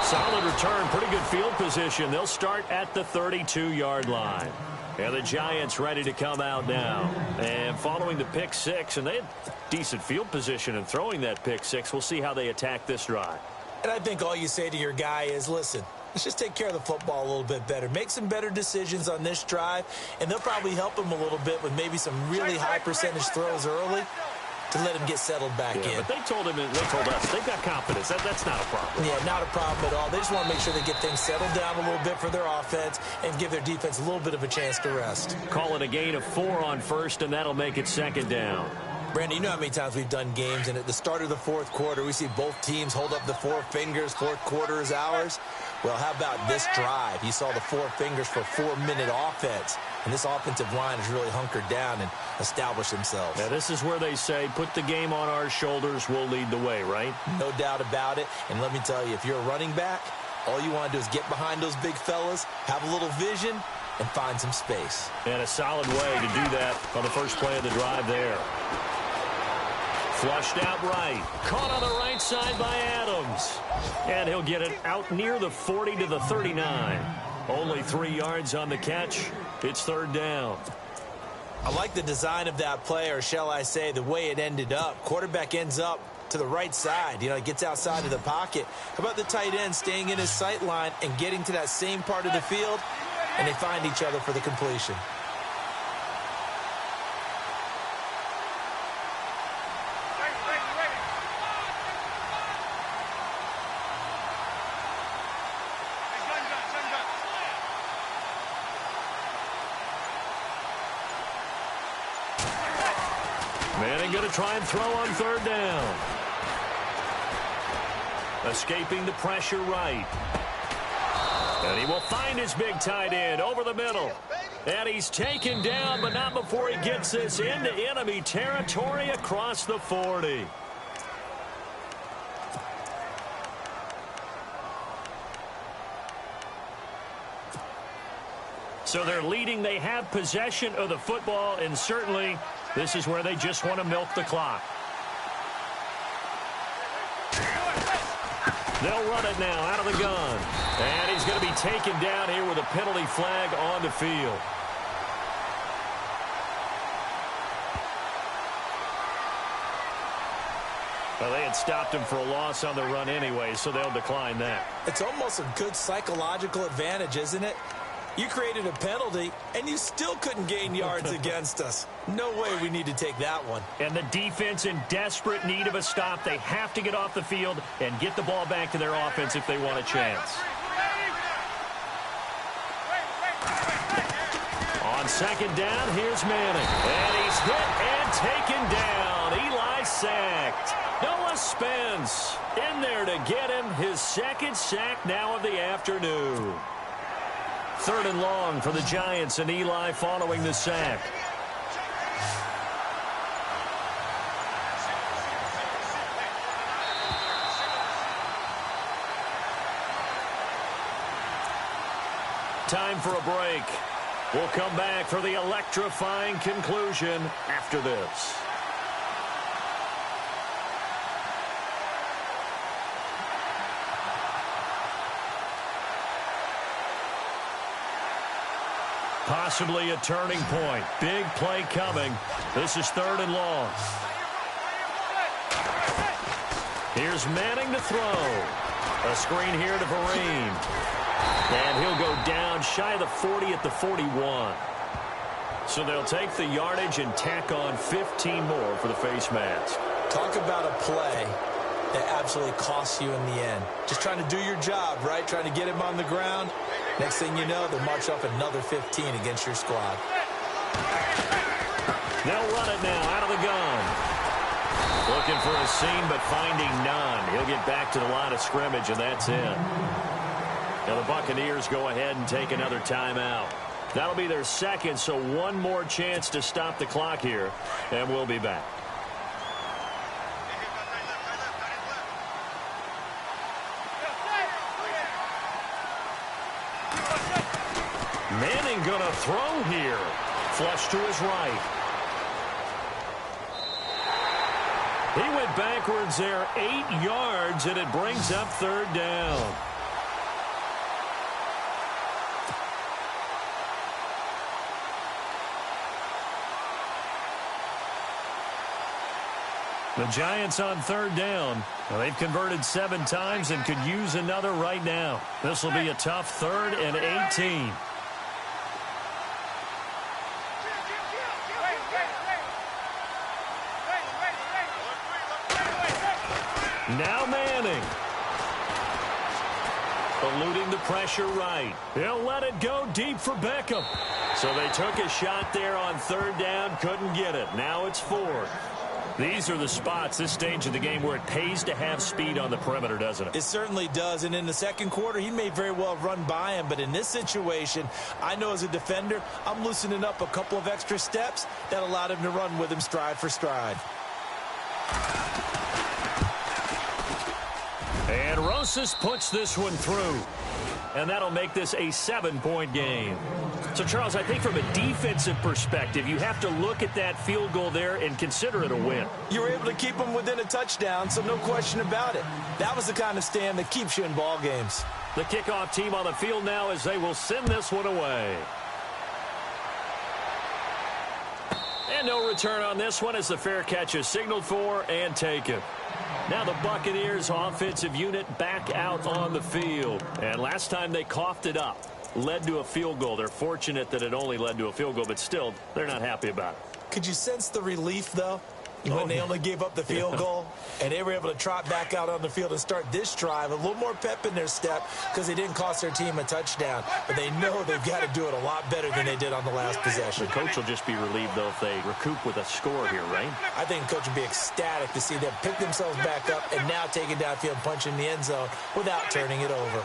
Solid return, pretty good field position. They'll start at the 32-yard line. And the Giants ready to come out now. And following the pick 6, and they had decent field position in throwing that pick 6. We'll see how they attack this drive. And I think all you say to your guy is, listen, let's just take care of the football a little bit better. Make some better decisions on this drive, and they'll probably help him a little bit with maybe some really high percentage throws early to let him get settled back in. But they told him, and they told us, they've got confidence. That's not a problem. Yeah, not a problem at all. They just want to make sure they get things settled down a little bit for their offense and give their defense a little bit of a chance to rest. Call it a gain of 4 on 1st, and that'll make it 2nd down. Brandon, you know how many times we've done games, and at the start of the fourth quarter, we see both teams hold up the 4 fingers, fourth quarter is ours. Well, how about this drive? You saw the 4 fingers for 4-minute offense, and this offensive line has really hunkered down and established themselves. Now, this is where they say, put the game on our shoulders, we'll lead the way, right? No doubt about it, and let me tell you, if you're a running back, all you want to do is get behind those big fellas, have a little vision, and find some space. And a solid way to do that on the first play of the drive there. Flushed out right. Caught on the right side by Adams. And he'll get it out near the 40 to the 39. Only 3 yards on the catch. It's 3rd down. I like the design of that play, or shall I say the way it ended up. Quarterback ends up to the right side. You know, it gets outside of the pocket. How about the tight end staying in his sight line and getting to that same part of the field? And they find each other for the completion. Manning going to try and throw on 3rd down. Escaping the pressure right. And he will find his big tight end over the middle. And he's taken down, but not before he gets this into enemy territory across the 40. So they're leading. They have possession of the football, and certainly this is where they just want to milk the clock. They'll run it now out of the gun. And he's going to be taken down here with a penalty flag on the field. Well, they had stopped him for a loss on the run anyway, so they'll decline that. It's almost a good psychological advantage, isn't it? You created a penalty, and you still couldn't gain yards against us. No way we need to take that one. And the defense in desperate need of a stop. They have to get off the field and get the ball back to their offense if they want a chance. On second down, here's Manning. And he's hit and taken down. Eli sacked. Noah Spence in there to get him his second sack now of the afternoon. 3rd and long for the Giants and Eli following the sack. Time for a break. We'll come back for the electrifying conclusion after this. Possibly a turning point. Big play coming. This is 3rd and long. Here's Manning to throw. A screen here to Vereen. And he'll go down shy of the 40 at the 41. So they'll take the yardage and tack on 15 more for the face mask. Talk about a play that absolutely costs you in the end. Just trying to do your job, right? Trying to get him on the ground. Next thing you know, they'll march off another 15 against your squad. They'll run it now out of the gun. Looking for a seam, but finding none. He'll get back to the line of scrimmage, and that's it. Now the Buccaneers go ahead and take another timeout. That'll be their second, so one more chance to stop the clock here, and we'll be back. Manning gonna throw here. Flush to his right. He went backwards there 8 yards, and it brings up 3rd down. The Giants on 3rd down. Well, they've converted 7 times and could use another right now. This will be a tough 3rd and 18. Now Manning. Eluding the pressure right. He'll let it go deep for Beckham. So they took a shot there on 3rd down, couldn't get it. Now it's 4th. These are the spots, this stage of the game, where it pays to have speed on the perimeter, doesn't it? It certainly does, and in the second quarter, he may very well run by him, but in this situation, I know as a defender, I'm loosening up a couple of extra steps that allowed him to run with him stride for stride. And Rosas puts this one through. And that'll make this a 7-point game. So, Charles, I think from a defensive perspective, you have to look at that field goal there and consider it a win. You were able to keep them within a touchdown, so no question about it. That was the kind of stand that keeps you in ball games. The kickoff team on the field now as they will send this one away. And no return on this one as the fair catch is signaled for and taken. Now the Buccaneers offensive unit back out on the field. And last time they coughed it up, led to a field goal. They're fortunate that it only led to a field goal, but still, they're not happy about it. Could you sense the relief, though, when they only gave up the field goal? And they were able to trot back out on the field and start this drive. A little more pep in their step because they didn't cost their team a touchdown. But they know they've got to do it a lot better than they did on the last possession. The coach will just be relieved, though, if they recoup with a score here, right? I think the coach would be ecstatic to see them pick themselves back up and now take it downfield, punch in the end zone without turning it over.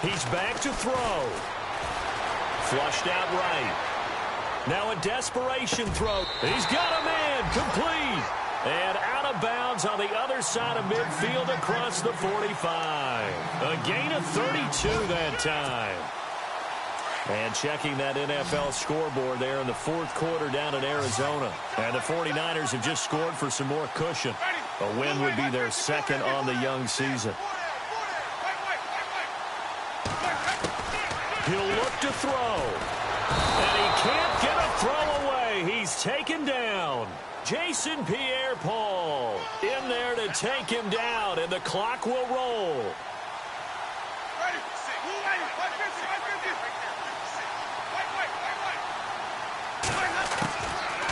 He's back to throw. Flushed out right. Now a desperation throw. He's got a man complete. And out of bounds on the other side of midfield across the 45. A gain of 32 that time. And checking that NFL scoreboard there in the 4th quarter down in Arizona. And the 49ers have just scored for some more cushion. A win would be their second on the young season. He'll look to throw. And he can't get a throw away. He's taken down. Jason Pierre-Paul in there to take him down, and the clock will roll.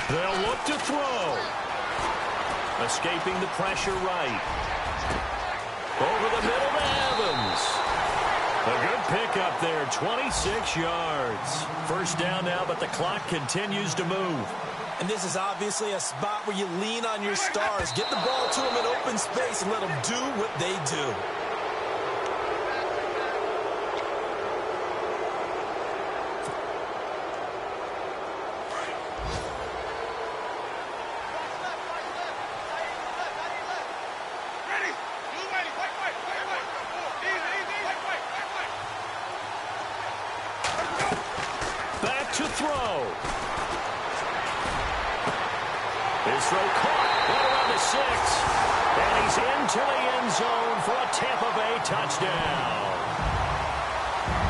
They'll look to throw. Escaping the pressure right. Over the middle to Evans. A good pickup there, 26 yards. First down now, but the clock continues to move. And this is obviously a spot where you lean on your stars. Get the ball to them in open space and let them do what they do. Back to throw. His throw caught right around the 6. And he's into the end zone for a Tampa Bay touchdown.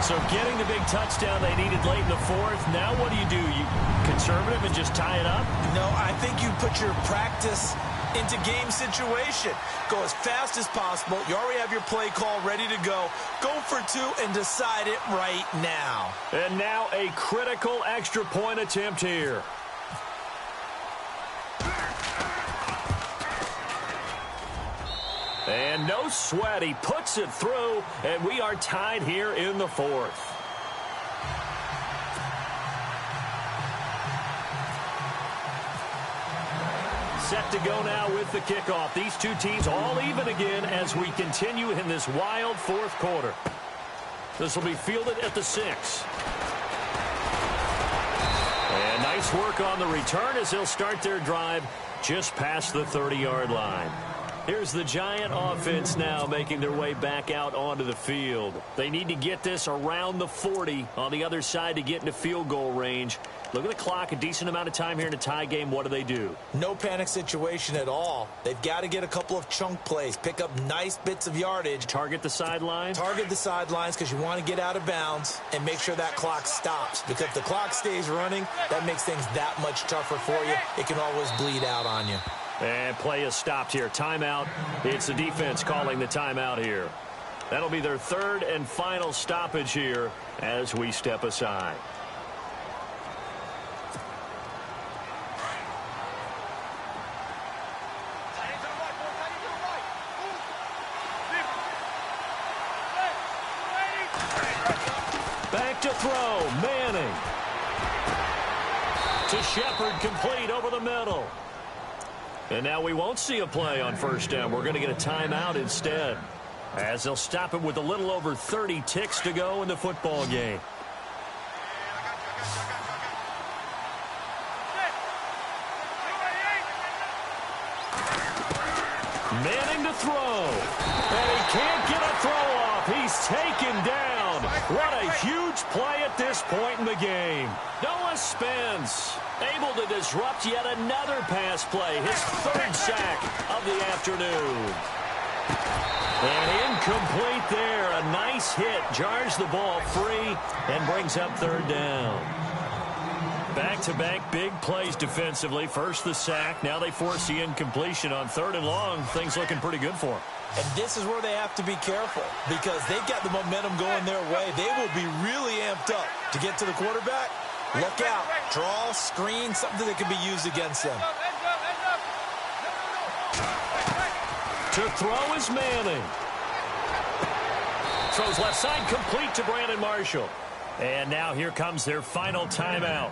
So getting the big touchdown they needed late in the 4th. Now what do? You conservative and just tie it up? No, I think you put your practice into game situation. Go as fast as possible. You already have your play call ready to go. Go for 2 and decide it right now. And now a critical extra point attempt here. And no sweat. He puts it through, and we are tied here in the 4th. Set to go now with the kickoff. These two teams all even again as we continue in this wild 4th quarter. This will be fielded at the 6. And nice work on the return as they'll start their drive just past the 30-yard line. Here's the Giant offense now making their way back out onto the field. They need to get this around the 40 on the other side to get into field goal range. Look at the clock, a decent amount of time here in a tie game. What do? No panic situation at all. They've got to get a couple of chunk plays, pick up nice bits of yardage. Target the sideline? Target the sidelines because you want to get out of bounds and make sure that clock stops. Because if the clock stays running, that makes things that much tougher for you. It can always bleed out on you. And play is stopped here. Timeout. It's the defense calling the timeout here. That'll be their 3rd and final stoppage here as we step aside. Back to throw. Manning. To Shepard, complete over the middle. And now we won't see a play on first down. We're going to get a timeout instead, as they'll stop it with a little over 30 ticks to go in the football game. Manning to throw. And he can't get a throw off. He's taken down. What a huge play at this point in the game. Noah Spence able to disrupt yet another pass play. His 3rd sack of the afternoon. And incomplete there. A nice hit. Jars the ball free and brings up 3rd down. Back-to-back big plays defensively. First the sack. Now they force the incompletion on 3rd and long. Things looking pretty good for them. And this is where they have to be careful because they've got the momentum going their way. They will be really amped up to get to the quarterback. Look out. Draw, screen, something that can be used against them. To throw is Manning. Throws left side, complete to Brandon Marshall. And now here comes their final timeout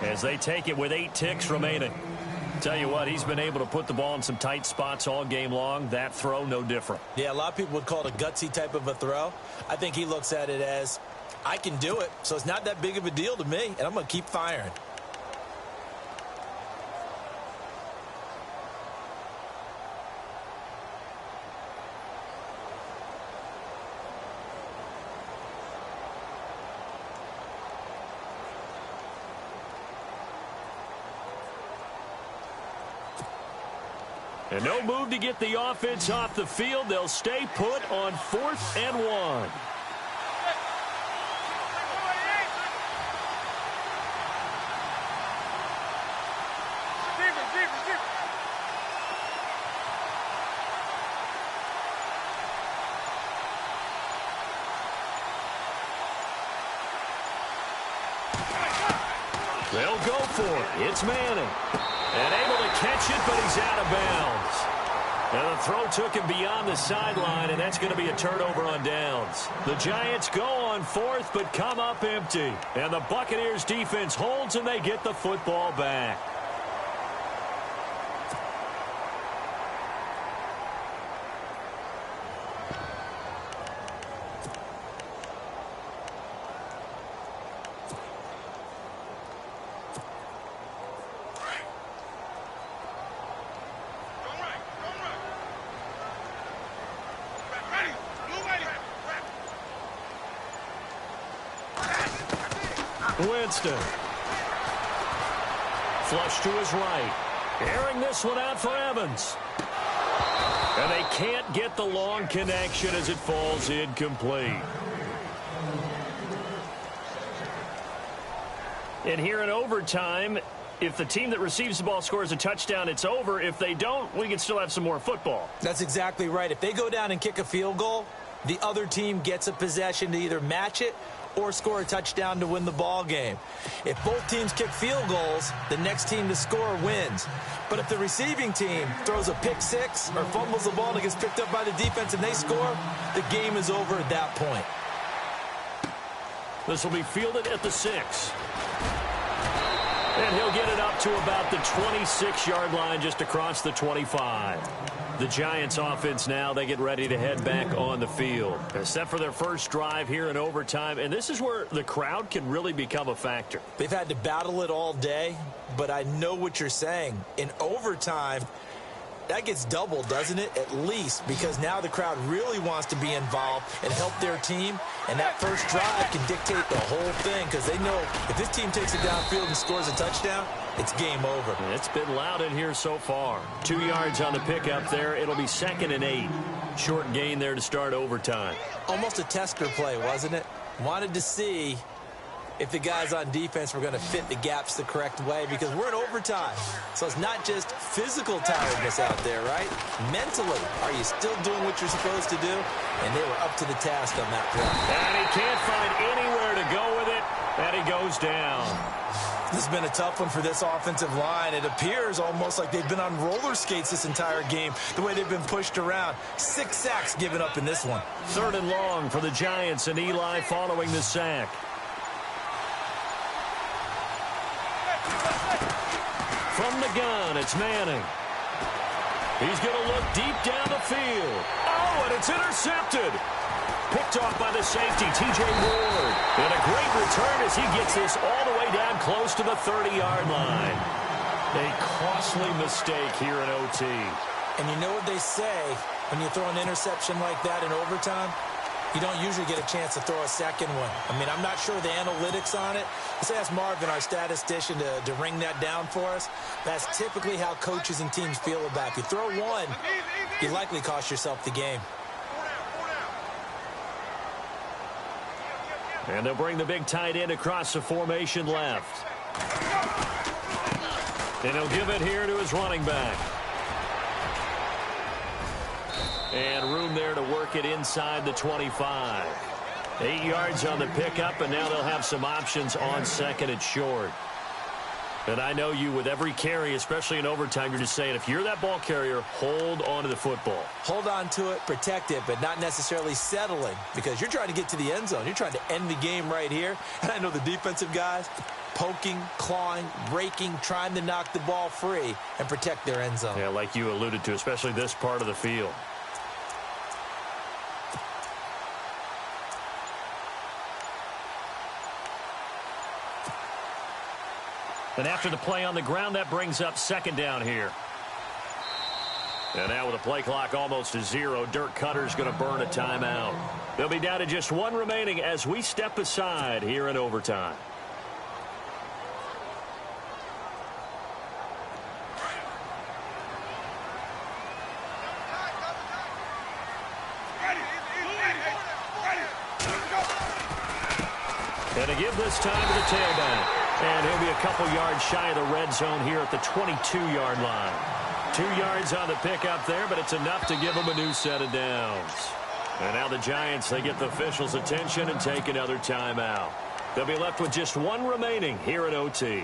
as they take it with 8 ticks remaining. Tell you what, he's been able to put the ball in some tight spots all game long. That throw, no different. Yeah, a lot of people would call it a gutsy type of a throw. I think he looks at it as, I can do it, so it's not that big of a deal to me, and I'm going to keep firing. And no move to get the offense off the field. They'll stay put on 4th and 1. They'll go for it. It's Manning. And able to catch it, but he's out of bounds. And the throw took him beyond the sideline, and that's going to be a turnover on downs. The Giants go on 4th, but come up empty. And the Buccaneers defense holds, and they get the football back. Winston. Flush to his right. Airing this one out for Evans. And they can't get the long connection as it falls incomplete. And here in overtime, if the team that receives the ball scores a touchdown, it's over. If they don't, we can still have some more football. That's exactly right. If they go down and kick a field goal, the other team gets a possession to either match it or score a touchdown to win the ball game. If both teams kick field goals, the next team to score wins. But if the receiving team throws a pick six or fumbles the ball and it gets picked up by the defense and they score, the game is over at that point. This will be fielded at the 6. And he'll get it up to about the 26-yard line, just across the 25. The Giants offense now, they get ready to head back on the field. They're set for their first drive here in overtime, and this is where the crowd can really become a factor. They've had to battle it all day, but I know what you're saying. In overtime, that gets doubled, doesn't it? At least, because now the crowd really wants to be involved and help their team, and that first drive can dictate the whole thing because they know if this team takes it downfield and scores a touchdown, it's game over. It's been loud in here so far. 2 yards on the pickup there. It'll be 2nd and 8. Short gain there to start overtime. Almost a tester play, wasn't it? Wanted to see if the guys on defense were going to fit the gaps the correct way because we're in overtime. So it's not just physical tiredness out there, right? Mentally, are you still doing what you're supposed to do? And they were up to the task on that play. And he can't find anywhere to go with it, and he goes down. This has been a tough one for this offensive line. It appears almost like they've been on roller skates this entire game, the way they've been pushed around. 6 sacks given up in this one. 3rd and long for the Giants, and Eli following the sack. From the gun, it's Manning. He's going to look deep down the field. Oh, and it's intercepted. Picked off by the safety, T.J. Ward. And a great return as he gets this all the way down close to the 30-yard line. A costly mistake here in OT. And you know what they say when you throw an interception like that in overtime? You don't usually get a chance to throw a second one. I mean, I'm not sure the analytics on it. Let's ask Marvin, our statistician, to ring that down for us. That's typically how coaches and teams feel about it. If you throw one, you likely cost yourself the game. And they'll bring the big tight end across the formation left. And he'll give it here to his running back. And room there to work it inside the 25. 8 yards on the pickup, and now they'll have some options on 2nd and short. And I know you, with every carry, especially in overtime, you're just saying, if you're that ball carrier, hold on to the football. Hold on to it, protect it, but not necessarily settling, because you're trying to get to the end zone. You're trying to end the game right here. And I know the defensive guys poking, clawing, raking, trying to knock the ball free and protect their end zone. Yeah, like you alluded to, especially this part of the field. And after the play on the ground, that brings up 2nd down here. And now with the play clock almost to 0, Dirk Cutter's going to burn a timeout. They'll be down to just 1 remaining as we step aside here in overtime. And to give this time to the tailback. And he'll be a couple yards shy of the red zone here at the 22-yard line. 2 yards on the pickup there, but it's enough to give them a new set of downs. And now the Giants, they get the officials' attention and take another timeout. They'll be left with just one remaining here at OT.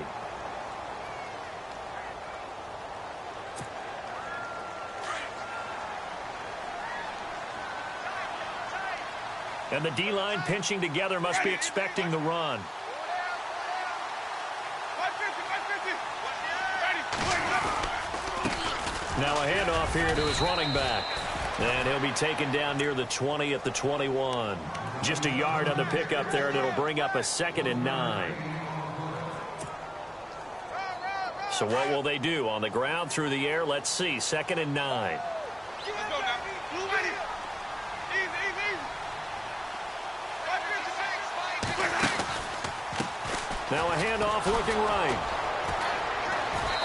And the D-line pinching together must be expecting the run. Now a handoff here to his running back. And he'll be taken down near the 20 at the 21. Just a yard on the pickup there, and it'll bring up a 2nd and 9. So what will they do? On the ground, through the air, let's see. 2nd and 9. Now a handoff looking right.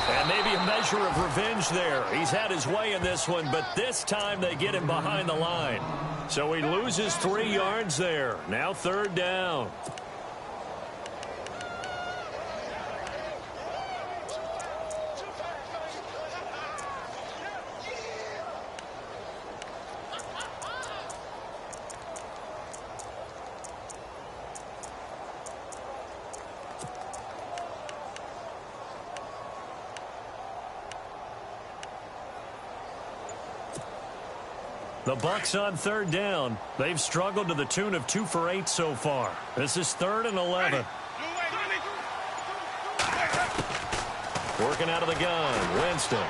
And maybe a measure of revenge there. He's had his way in this one, but this time they get him behind the line. So he loses 3 yards there. Now 3rd down. The Bucs on 3rd down. They've struggled to the tune of 2 for 8 so far. This is 3rd and 11. Working out of the gun, Winston.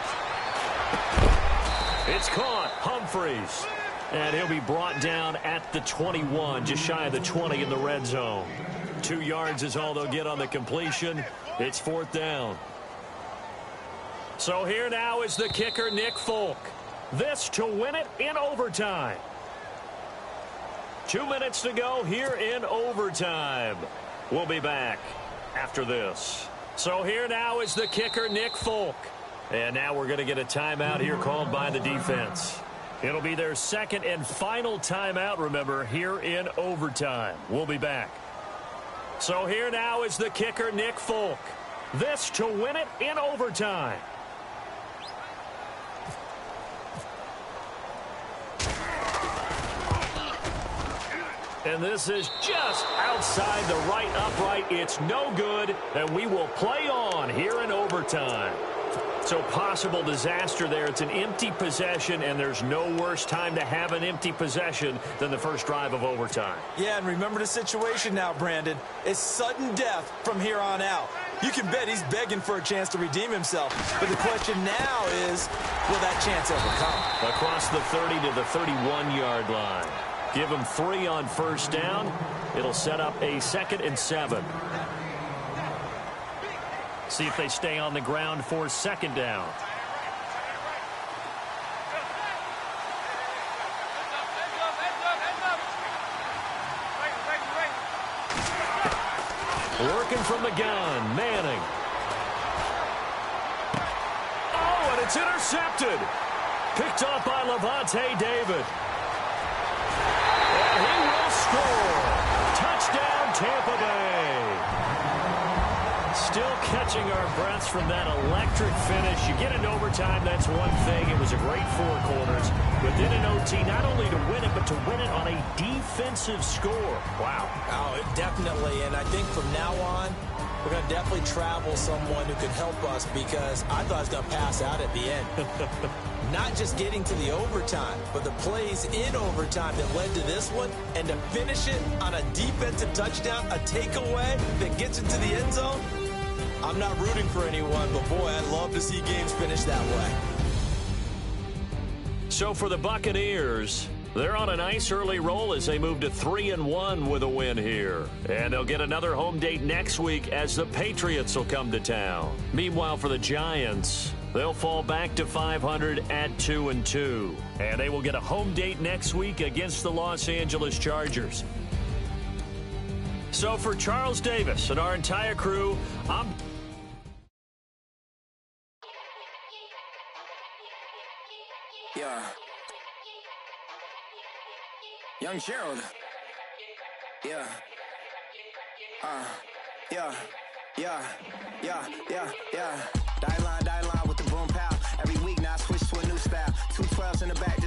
It's caught, Humphreys. And he'll be brought down at the 21, just shy of the 20 in the red zone. 2 yards is all they'll get on the completion. It's 4th down. So here now is the kicker, Nick Folk. This to win it in overtime. 2 minutes to go here in overtime. We'll be back after this. So here now is the kicker, Nick Folk. And now we're going to get a timeout here called by the defense. It'll be their 2nd and final timeout, remember, here in overtime. We'll be back. So here now is the kicker, Nick Folk. This to win it in overtime. And this is just outside the right upright. It's no good, and we will play on here in overtime. So possible disaster there. It's an empty possession, and there's no worse time to have an empty possession than the first drive of overtime. Yeah, and remember the situation now, Brandon. It's sudden death from here on out. You can bet he's begging for a chance to redeem himself. But the question now is, will that chance ever come? Across the 30 to the 31-yard line. Give him 3 on first down. It'll set up a 2nd and 7. See if they stay on the ground for 2nd down. Working from the gun, Manning. Oh, and it's intercepted. Picked off by Levante David. And he will score. Touchdown, Tampa Bay. Still catching our breaths from that electric finish. You get into overtime, that's one thing. It was a great 4 quarters. But then in OT, not only to win it, but to win it on a defensive score. Wow. Oh, definitely. And I think from now on, we're going to definitely travel someone who can help us, because I thought I was going to pass out at the end. Not just getting to the overtime, but the plays in overtime that led to this one, and to finish it on a defensive touchdown, a takeaway that gets into the end zone. I'm not rooting for anyone, but boy, I'd love to see games finish that way. So for the Buccaneers, they're on a nice early roll as they move to 3-1 with a win here. And they'll get another home date next week as the Patriots will come to town. Meanwhile, for the Giants, they'll fall back to 500 at 2-2. And they will get a home date next week against the Los Angeles Chargers. So for Charles Davis and our entire crew, Yeah. Young Gerald. Yeah. Die line with the boom pow. Every week now I switch to a new style. 212s in the back,